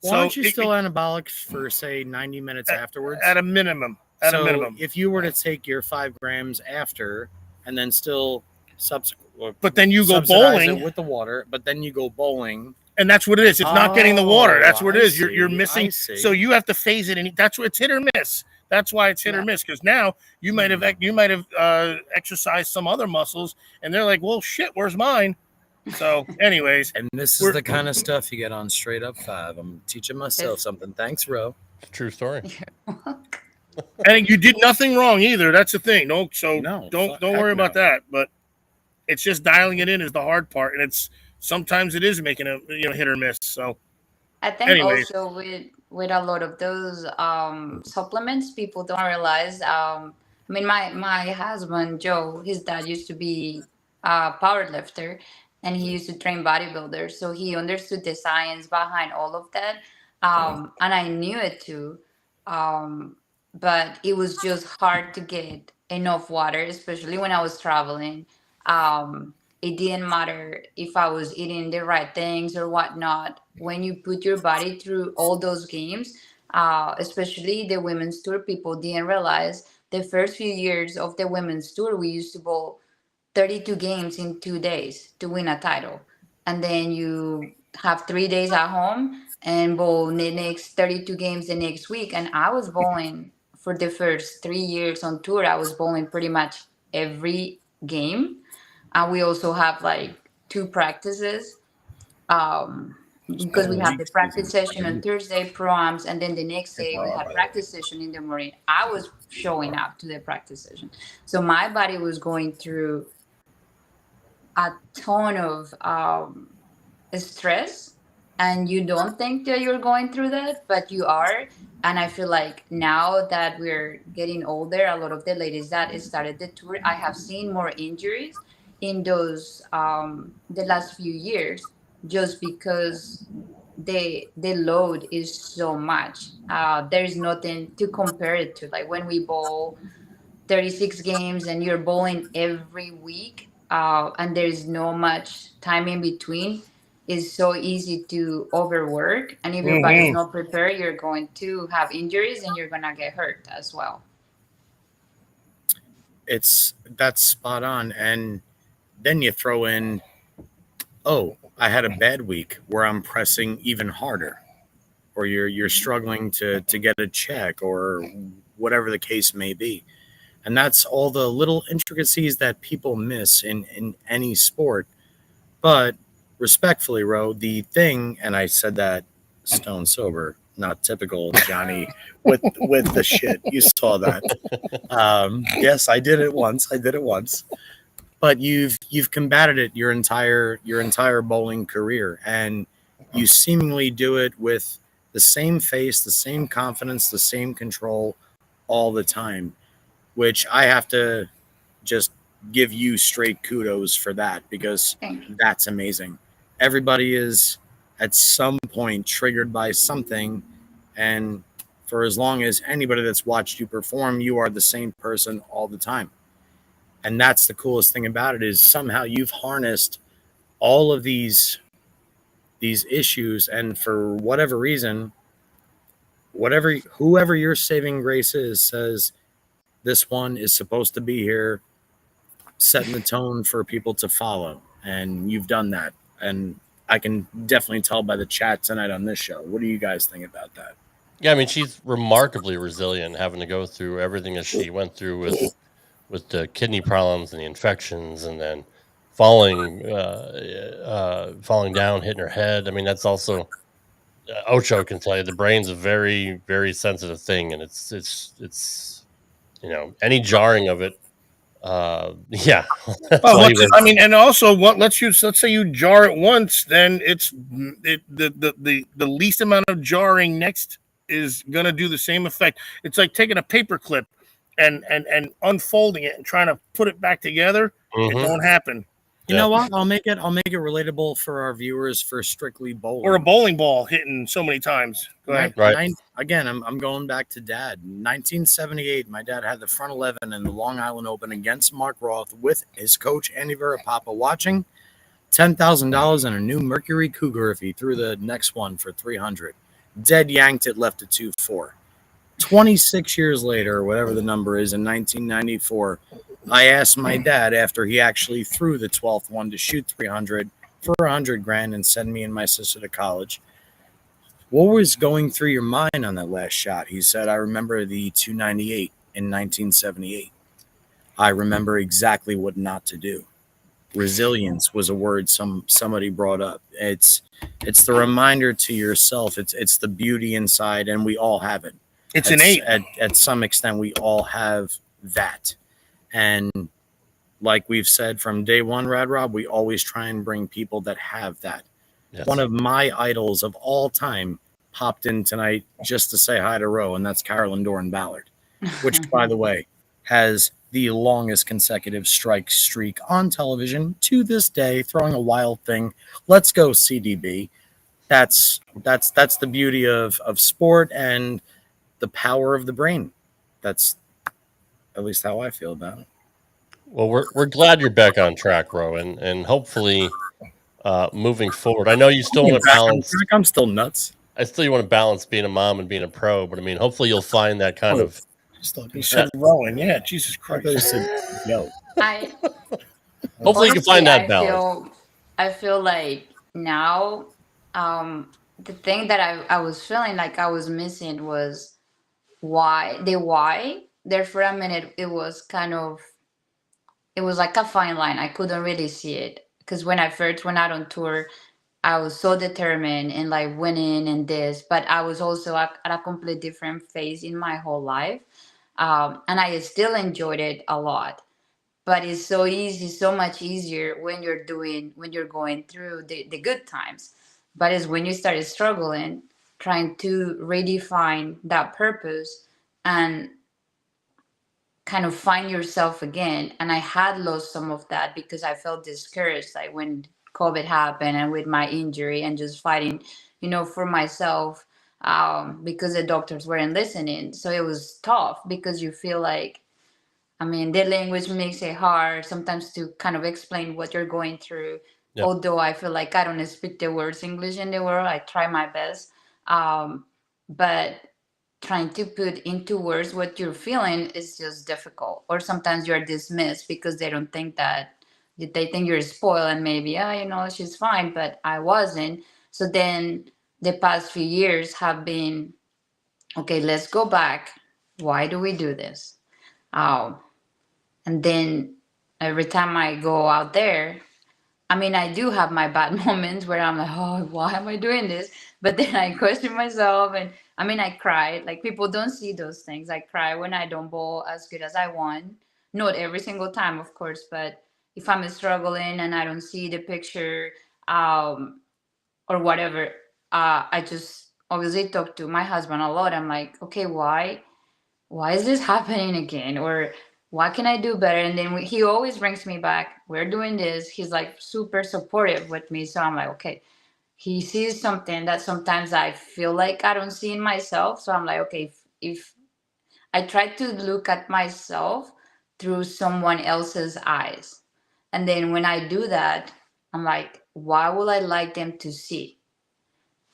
Why aren't you still anabolic for, say, 90 minutes afterwards? At a minimum. At a minimum. If you were to take your 5 grams after and then still but then you go bowling with the water, but then you go bowling. And that's what it is. It's not getting the water. That's what it is. You're missing. I see. So you have to phase it, and that's where it's hit or miss. That's why it's hit or miss, because now you might have exercised some other muscles, and they're like, well, shit, where's mine? So, anyways, and this is the kind of stuff you get on Straight Up 5. I'm teaching myself something. Thanks, Ro. True story. And you did nothing wrong either. That's the thing. Don't worry about that. But it's just dialing it in is the hard part, and sometimes it is making a hit or miss. So I think also with a lot of those supplements, people don't realize. I mean, my husband Joe, his dad used to be a power lifter, and he used to train bodybuilders, so he understood the science behind all of that. And I knew it too, but it was just hard to get enough water, especially when I was traveling. It didn't matter if I was eating the right things or whatnot. When you put your body through all those games, especially the women's tour, people didn't realize the first few years of the women's tour, we used to bowl 32 games in 2 days to win a title. And then you have 3 days at home and bowl the next 32 games the next week. And I was bowling for the first 3 years on tour. I was bowling pretty much every game. And we also have like 2 practices because we have the practice session on Thursday, pro-ams, and then the next day we have practice session in the morning. I was showing up to the practice session. So my body was going through a ton of stress, and you don't think that you're going through that, but you are. And I feel like now that we're getting older, a lot of the ladies that started the tour, I have seen more injuries in those the last few years, just because the load is so much. There's nothing to compare it to. Like when we bowl 36 games and you're bowling every week, and there's no much time in between, it's so easy to overwork. And if your body's not prepared, you're going to have injuries and you're gonna get hurt as well. That's spot on. And then you throw in, I had a bad week where I'm pressing even harder, or you're struggling to get a check, or whatever the case may be. And that's all the little intricacies that people miss in any sport. But respectfully, Ro, the thing, and I said that stone sober, not typical Johnny with the shit. You saw that. Yes, I did it once. But you've combated it your entire bowling career, and you seemingly do it with the same face, the same confidence, the same control all the time, which I have to just give you straight kudos for that, because that's amazing. Everybody is at some point triggered by something, and for as long as anybody that's watched you perform, you are the same person all the time. And that's the coolest thing about it, is somehow you've harnessed all of these issues, and for whatever reason, whoever your saving grace is says this one is supposed to be here, setting the tone for people to follow. And you've done that. And I can definitely tell by the chat tonight on this show. What do you guys think about that? Yeah, I mean, she's remarkably resilient, having to go through everything that she went through with the kidney problems and the infections, and then falling down, hitting her head. I mean, that's also Ocho can tell you the brain's a very, very sensitive thing, and it's any jarring of it. Yeah. Well, and also, let's say you jar it once, then the least amount of jarring next is gonna do the same effect. It's like taking a paper clip and unfolding it and trying to put it back together. It don't happen. You know what? I'll make it relatable for our viewers for strictly bowling. Or a bowling ball hitting so many times. Go ahead. Again, I'm going back to Dad. 1978, my dad had the front 11 in the Long Island Open against Mark Roth with his coach Andy Verapapa watching. $10,000 and a new Mercury Cougar if he threw the next one for 300. Dead yanked it, left it 2-4. 26 years later, or whatever the number is, in 1994, I asked my dad after he actually threw the 12th one to shoot 300 for $100,000 and send me and my sister to college. What was going through your mind on that last shot? He said, I remember the 298 in 1978. I remember exactly what not to do. Resilience was a word somebody brought up. It's the reminder to yourself. It's the beauty inside, and we all have it. It's innate. At some extent, we all have that. And like we've said from day one, Rad Rob, we always try and bring people that have that. Yes. One of my idols of all time popped in tonight just to say hi to Ro, and that's Carolyn Doran Ballard, which, by the way, has the longest consecutive strike streak on television to this day, throwing a wild thing. Let's go, CDB. That's the beauty of sport and the power of the brain. That's at least how I feel about it. Well, we're glad you're back on track, Ro, and hopefully moving forward. I know you still want to balance. I'm still nuts. You want to balance being a mom and being a pro, but I mean, hopefully you'll find that kind of. You said rowing, yeah. Jesus Christ. Hopefully you can find that balance. I feel like now, the thing that I was feeling like I was missing was why. There for a minute, it was like a fine line. I couldn't really see it because when I first went out on tour, I was so determined and like winning and this, but I was also at a completely different phase in my whole life. And I still enjoyed it a lot, but it's so easy, so much easier when you're going through the good times. But it's when you started struggling, trying to redefine that purpose and kind of find yourself again. And I had lost some of that because I felt discouraged, like when COVID happened and with my injury and just fighting, for myself, because the doctors weren't listening. So it was tough because you feel like, the language makes it hard sometimes to kind of explain what you're going through. Yep. Although I feel like I don't speak the words English in the world, I try my best. But trying to put into words what you're feeling is just difficult. Or sometimes you're dismissed because they don't think that. They think you're spoiled and maybe, she's fine, but I wasn't. So then the past few years have been, okay, let's go back. Why do we do this? And then every time I go out there, I do have my bad moments where I'm like, oh, why am I doing this? But then I question myself and I cry. Like people don't see those things. I cry when I don't bowl as good as I want. Not every single time, of course, but if I'm struggling and I don't see the picture or whatever, I just obviously talk to my husband a lot. I'm like, okay, why is this happening again? Or what can I do better? And then he always brings me back. We're doing this. He's like super supportive with me. So I'm like, okay, he sees something that sometimes I feel like I don't see in myself. So I'm like, okay, if I try to look at myself through someone else's eyes. And then when I do that, I'm like, why would I like them to see?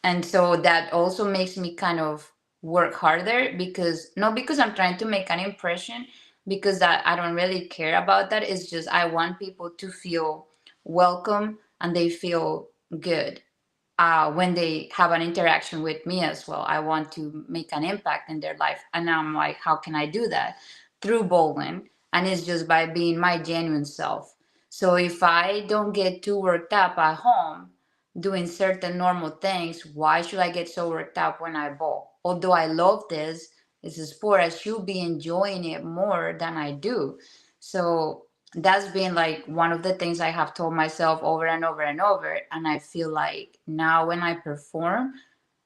And so that also makes me kind of work harder because I'm trying to make an impression, because I don't really care about that. It's just I want people to feel welcome and they feel good when they have an interaction with me as well. I want to make an impact in their life. And I'm like, how can I do that? Through bowling. And it's just by being my genuine self. So if I don't get too worked up at home doing certain normal things, why should I get so worked up when I bowl? Although I love this, it's a sport, I should be enjoying it more than I do. So that's been like one of the things I have told myself over and over and over. And I feel like now when I perform,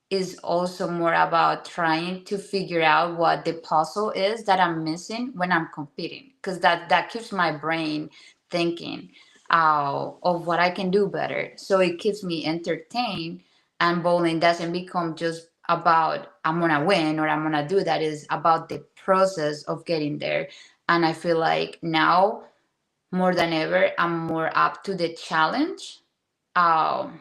is also more about trying to figure out what the puzzle is that I'm missing when I'm competing, because that keeps my brain thinking of what I can do better. So it keeps me entertained, and bowling doesn't become just about I'm gonna win or I'm gonna do that. Is about the process of getting there. And I feel like now more than ever, I'm more up to the challenge. Um,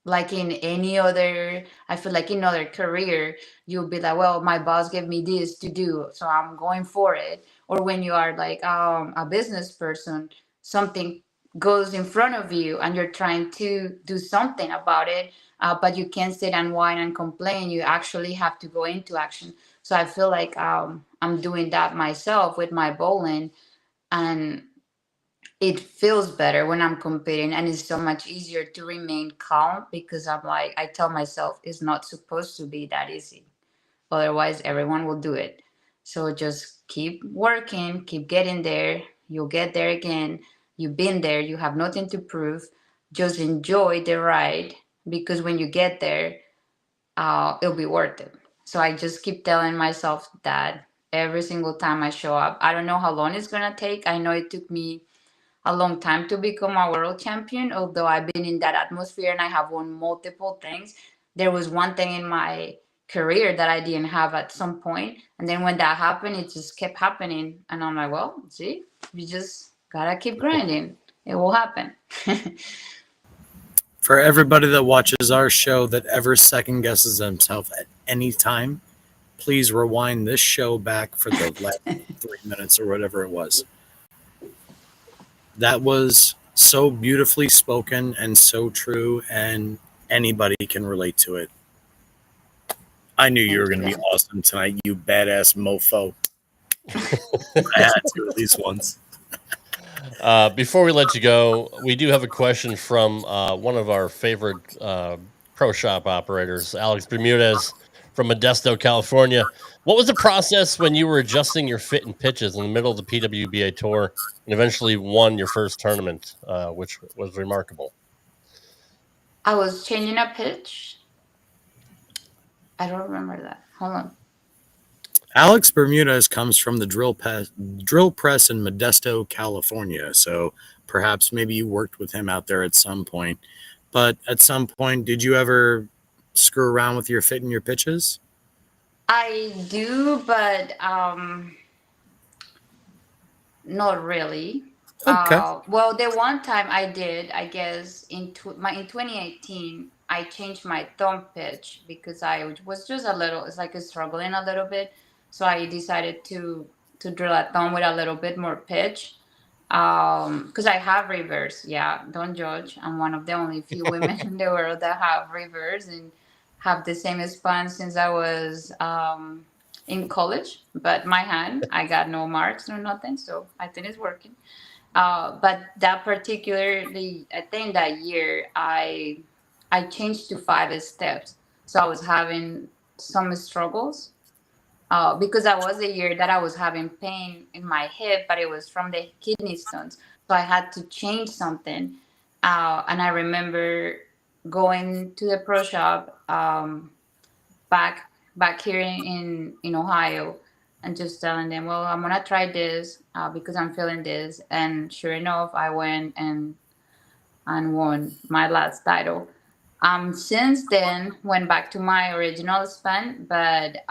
like in any other, I feel like in other career, you'll be like, well, my boss gave me this to do, so I'm going for it. Or when you are like a business person, something goes in front of you and you're trying to do something about it, but you can't sit and whine and complain. You actually have to go into action. So I feel like I'm doing that myself with my bowling, and it feels better when I'm competing, and it's so much easier to remain calm because I'm like, I tell myself it's not supposed to be that easy. Otherwise, everyone will do it. So just keep working, keep getting there. You'll get there again. You've been there, you have nothing to prove. Just enjoy the ride, because when you get there, it'll be worth it. So I just keep telling myself that every single time I show up. I don't know how long it's going to take. I know it took me a long time to become a world champion, although I've been in that atmosphere and I have won multiple things. There was one thing in my career that I didn't have at some point, and then when that happened, it just kept happening, and I'm like, well, see, you just gotta keep grinding, it will happen. For everybody that watches our show that ever second guesses themselves at any time, please rewind this show back for the last 3 minutes or whatever it was. That was so beautifully spoken and so true, and anybody can relate to it. I knew you were going to be awesome tonight, you badass mofo. I had to at least once. Before we let you go, we do have a question from one of our favorite pro shop operators, Alex Bermudez from Modesto, California. What was the process when you were adjusting your fit and pitches in the middle of the PWBA tour and eventually won your first tournament, which was remarkable? I was changing a pitch. I don't remember that. Hold on. Alex Bermudez comes from the drill press in Modesto, California. So perhaps maybe you worked with him out there at some point. But at some point, did you ever screw around with your fit and your pitches? I do, but not really. Okay. Well, the one time I did, I guess in 2018, I changed my thumb pitch because I was just a little, it's like struggling a little bit. So I decided to drill a thumb with a little bit more pitch. Because I have reverse. Yeah, don't judge. I'm one of the only few women in the world that have reverse and have the same span since I was in college. But my hand, I got no marks or nothing, so I think it's working. But that particularly, I think that year I changed to 5 steps, so I was having some struggles. Because that was the year that I was having pain in my hip, but it was from the kidney stones. So I had to change something. And I remember going to the pro shop back here in Ohio, and just telling them, well, I'm gonna try this because I'm feeling this. And sure enough, I went and won my last title. Since then, went back to my original span, but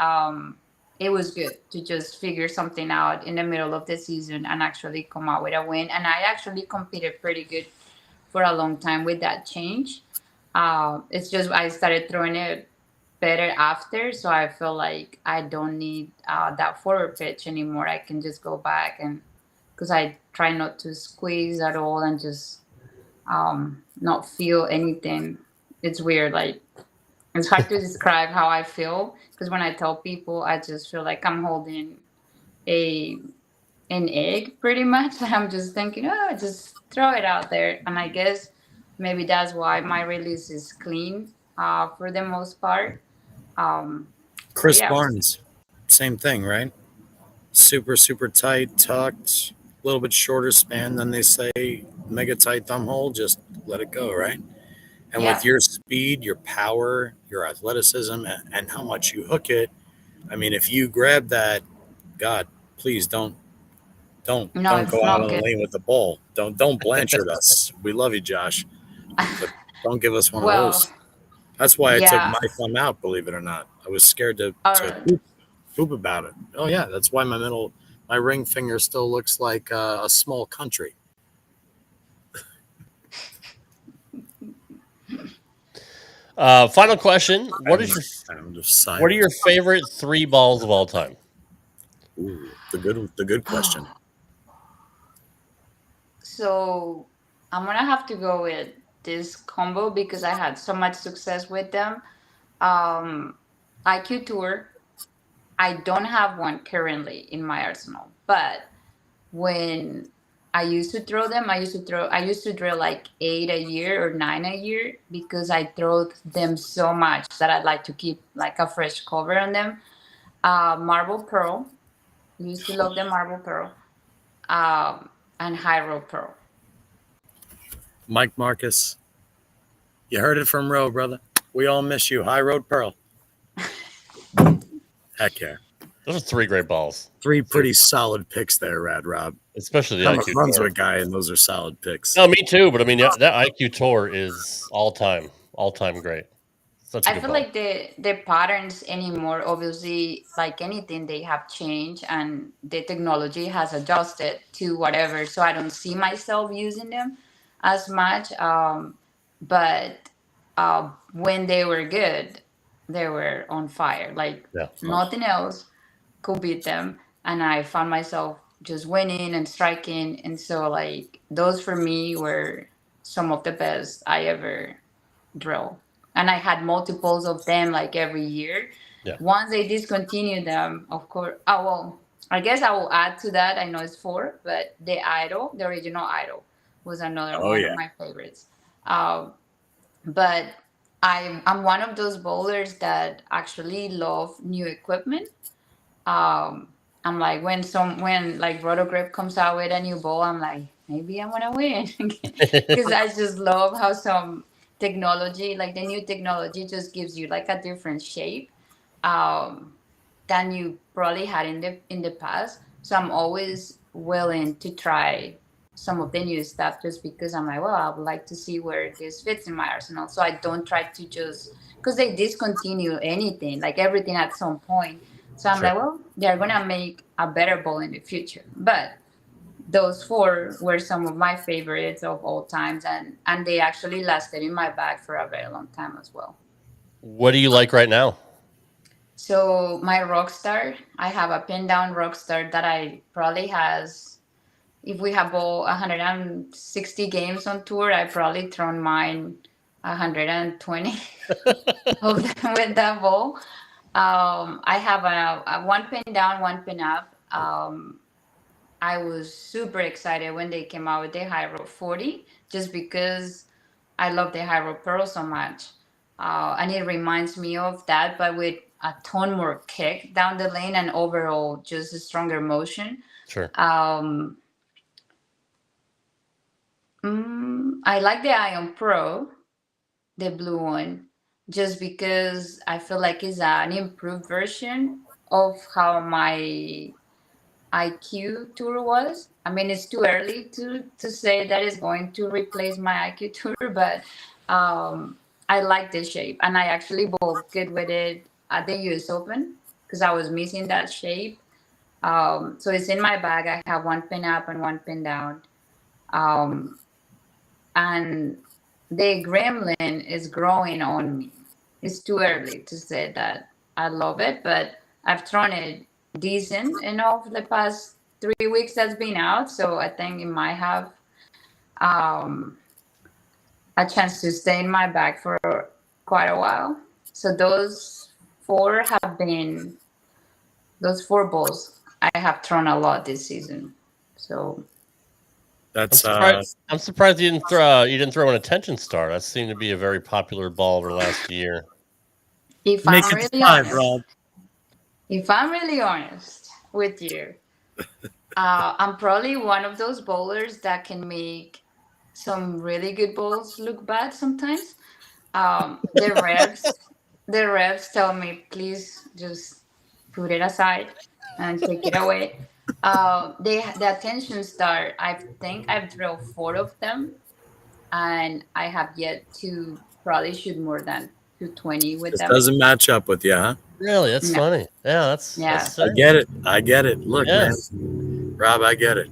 it was good to just figure something out in the middle of the season and actually come out with a win. And I actually competed pretty good for a long time with that change. It's just I started throwing it better after, so I feel like I don't need that forward pitch anymore. I can just go back, and because I try not to squeeze at all and just not feel anything. It's weird, like it's hard to describe how I feel, because when I tell people, I just feel like I'm holding a an egg pretty much. I'm just thinking, oh, just throw it out there. And I guess maybe that's why my release is clean for the most part. So Chris yeah. Barnes, same thing, right? Super, super tight, tucked, a little bit shorter span than they say, mega tight thumb hole, just let it go, right? And Yeah. with your speed, your power, your athleticism, and how much you hook it, I mean, if you grab that, God, please don't No, go it's out not on the good. lane with the ball. Don't Blanchard us. We love you, Josh, but don't give us one of Well, those. That's why I took yeah. my thumb out. Believe it or not, I was scared to Or poop about it. Oh yeah, that's why my ring finger still looks like a small country. Final question: What is Sound of what are your silence? favorite 3 balls of all time? Ooh, the good question. so I'm gonna have to go with this combo because I had so much success with them. IQ Tour. I don't have one currently in my arsenal, but when I used to throw them, I used to throw like 8 a year or 9 a year because I throw them so much that I'd like to keep like a fresh cover on them. Marble Pearl, used to love the Marble Pearl, and High Road Pearl. Mike Marcus, you heard it from Roe, brother. We all miss you. High Road Pearl. Heck yeah. Those are 3 great balls. 3 pretty solid picks there, Rad Rob. Especially the I'm a IQ Brunswick Tour. guy, and those are solid picks. No, me too. But I mean, that IQ Tour is all time great. Such a I good feel ball. like the patterns anymore, obviously, like anything, they have changed and the technology has adjusted to whatever. So I don't see myself using them as much. But when they were good, they were on fire. Like Yeah. nothing else could beat them. And I found myself just winning and striking. And so, like, those for me were some of the best I ever drill. And I had multiples of them like every year. Yeah. Once they discontinued them, of course, oh well, I guess I will add to that. I know it's 4, but the original Idol, was another Oh one yeah. of my favorites. But I'm one of those bowlers that actually love new equipment. I'm like when like Roto Grip comes out with a new bowl, I'm like maybe I want to win because I just love how some technology, like the new technology, just gives you like a different shape um, than you probably had in the past. So I'm always willing to try some of the new stuff just because I'm like, well, I would like to see where this fits in my arsenal. So I don't try to just because they discontinue anything, like everything at some point. So I'm Sure. like, well, they're gonna make a better bowl in the future. But those 4 were some of my favorites of all times, and they actually lasted in my bag for a very long time as well. What do you like right now? So my Rockstar, I have a pin down Rockstar that I probably has. If we have all 160 games on tour, I probably thrown mine 120 of them with that ball. I have a 1 pin down, 1 pin up. I was super excited when they came out with the High Road 40, just because I love the High Road Pearl so much. And it reminds me of that, but with a ton more kick down the lane and overall just a stronger motion. Sure. I like the Ion Pro, the blue one, just because I feel like it's an improved version of how my IQ tour was. I mean, it's too early to say that it's going to replace my IQ tour, but I like the shape, and I actually bowled good with it at the US Open because I was missing that shape. So it's in my bag. I have 1 pin up and 1 pin down. And the gremlin is growing on me. It's too early to say that I love it, but I've thrown it decent enough the past 3 weeks that's been out, so I think it might have a chance to stay in my bag for quite a while. So those 4 balls I have thrown a lot this season. So That's I'm surprised you didn't throw an attention star. That seemed to be a very popular ball over the last year. if Make I'm it really 5, honest, Rob. if I'm really honest with you, I'm probably one of those bowlers that can make some really good balls look bad sometimes. The refs tell me, please just put it aside and take it away. The attention star, I think I've thrown 4 of them, and I have yet to probably shoot more than 220 with This them. doesn't match up with you, huh? Really? That's No. funny. Yeah, that's Yeah. sick. I get it. Look, Yeah. man, Rob, I get it.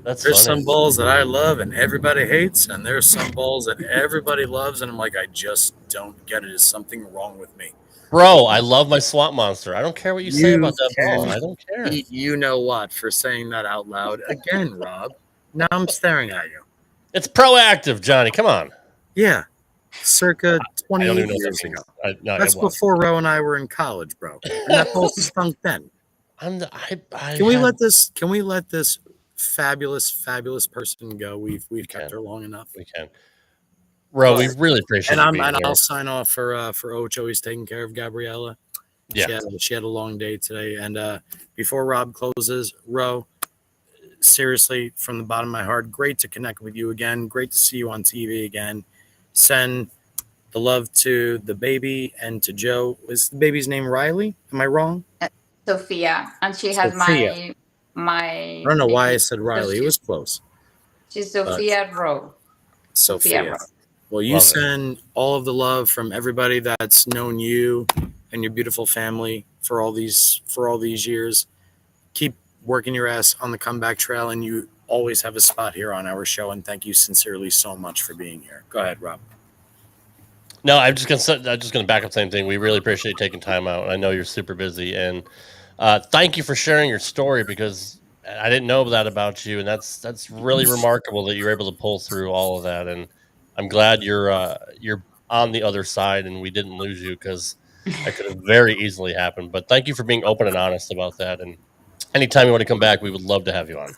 That's There's funny. some balls that I love and everybody hates, and there's some balls that everybody loves, and I'm like, I just don't get it. Is something wrong with me? Bro, I love my swamp monster. I don't care what you say about that ball. I don't care. Eat you know what for saying that out loud again, Rob. Now I'm staring at you. It's proactive, Johnny. Come on. Yeah, circa I don't 28 even know what years that ago. means. No, That's it was. before Ro and I were in college, bro. And that ball stunk then. Can we let this fabulous person go? We've kept her long enough. We can. Ro, we really appreciate you being here. I'll sign off for Ocho. He's taking care of Gabriella. Yeah. She had a long day today. And before Rob closes, Ro, seriously, from the bottom of my heart, great to connect with you again. Great to see you on TV again. Send the love to the baby and to Joe. Is the baby's name Riley? Am I wrong? Sophia, and she has my. I don't know why I said Riley. It was close. She's Sophia Rowe. Sophia. Well, you send all of the love from everybody that's known you and your beautiful family for all these years. Keep working your ass on the comeback trail, and you always have a spot here on our show. And thank you sincerely so much for being here. Go ahead, Rob. No, I'm just gonna back up the same thing. We really appreciate you taking time out. I know you're super busy, and thank you for sharing your story, because I didn't know that about you, and that's really remarkable that you're able to pull through all of that. And I'm glad you're on the other side, and we didn't lose you, because that could have very easily happened. But thank you for being open and honest about that. And anytime you want to come back, we would love to have you on.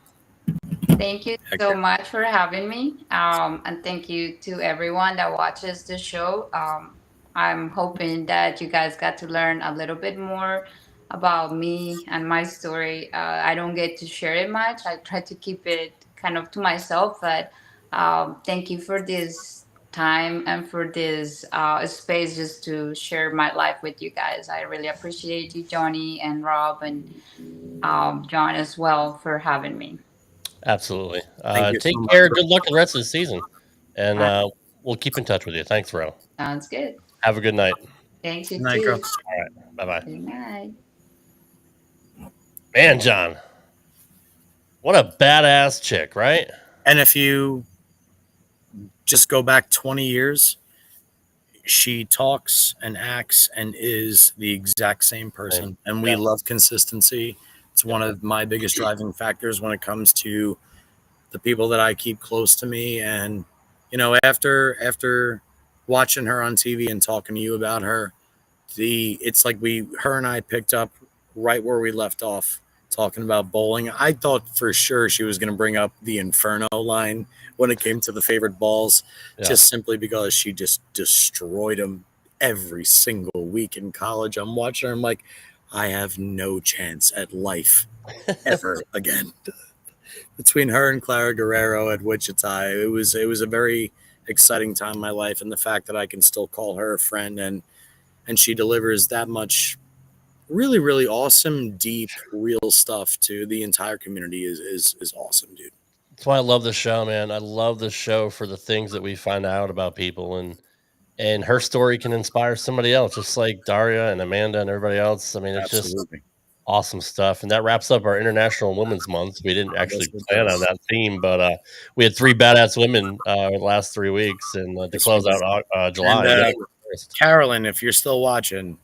Thank you so much for having me. And thank you to everyone that watches the show. I'm hoping that you guys got to learn a little bit more about me and my story. I don't get to share it much. I try to keep it kind of to myself, but thank you for this time and for this space just to share my life with you guys. I really appreciate you, Johnny and Rob, and John as well, for having me. Absolutely. You Take so care. much. Good luck the rest of the season. And we'll keep in touch with you. Thanks, Ro. Sounds good. Have a good night. Thanks, you Good night, too. girl. All right. Bye-bye. Good night. Man, John. What a badass chick, right? And if you just go back 20 years, she talks and acts and is the exact same person. And we love consistency. It's one of my biggest driving factors when it comes to the people that I keep close to me. And, you know, after watching her on TV and talking to you about her, it's like her and I picked up right where we left off, talking about bowling. I thought for sure she was going to bring up the Inferno line when it came to the favorite balls, just simply because she just destroyed them every single week in college. I'm watching her, I'm like, I have no chance at life ever again. Between her and Clara Guerrero at Wichita, it was a very exciting time in my life, and the fact that I can still call her a friend and she delivers that much really, really awesome, deep, real stuff to the entire community is awesome, dude. That's why I love this show, man. I love this show for the things that we find out about people, and her story can inspire somebody else, just like Daria and Amanda and everybody else. I mean, it's Absolutely. just awesome stuff. And that wraps up our International Women's Month. We didn't actually plan on that theme, but we had 3 badass women the last 3 weeks, and to close out July. And, Carolyn, if you're still watching,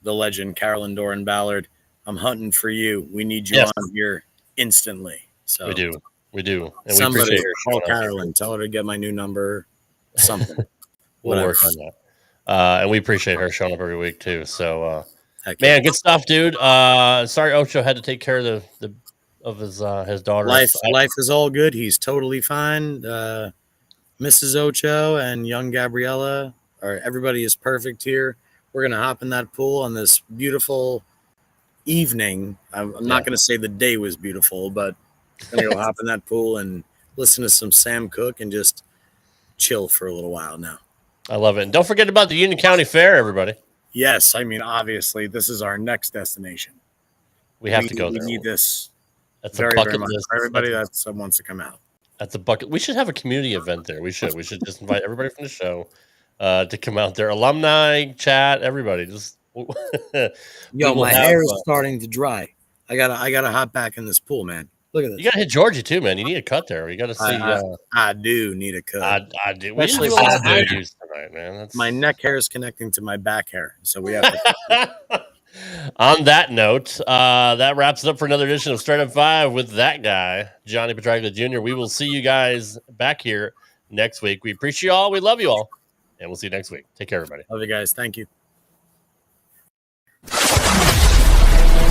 the legend Carolyn Doran Ballard, I'm hunting for you. We need you on here instantly. So we do. And somebody we appreciate her. call Carolyn, tell her to get my new number, something. We'll work on that. And we appreciate her showing up every week too. So man, good stuff, dude. Sorry Ocho had to take care of the of his daughter. Life is all good. He's totally fine. Mrs. Ocho and young Gabriella, everybody is perfect here. We're gonna hop in that pool on this beautiful evening. I'm not gonna say the day was beautiful, but we're gonna go hop in that pool and listen to some Sam Cooke and just chill for a little while now. I love it. And don't forget about the Union County Fair, everybody. Yes, I mean, obviously, this is our next destination. We have to go there. We need this. That's very, a bucket very much list. for everybody that wants to come out. That's a bucket. We should have a community event there. We should just invite everybody from the show to come out there. Alumni, chat, everybody. Just Yo, my hair is starting to dry. I gotta hop back in this pool, man. Look at this. You gotta hit Georgia too, man. You need a cut there. You gotta see. I do need a cut. I do. Especially tonight, man. My neck hair is connecting to my back hair, so we have to. On that note, that wraps it up for another edition of Straight Up 5 with that guy, Johnny Petraglia Jr. We will see you guys back here next week. We appreciate you all. We love you all. And we'll see you next week. Take care, everybody. Love you guys. Thank you.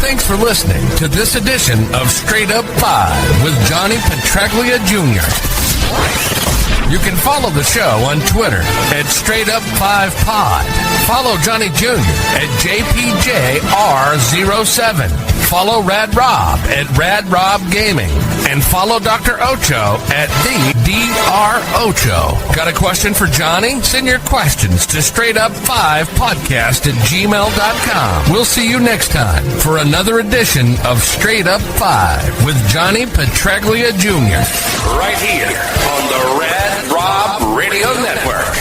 Thanks for listening to this edition of Straight Up 5 with Johnny Petraglia Jr. You can follow the show on Twitter at Straight Up 5 Pod. Follow Johnny Jr. at JPJR07. Follow Rad Rob at Rad Rob Gaming. And follow Dr. Ocho at the Dr. Ocho. Got a question for Johnny? Send your questions to straightup5podcast@gmail.com. We'll see you next time for another edition of Straight Up 5 with Johnny Petraglia Jr. Right here on the Rad Rob Radio Network.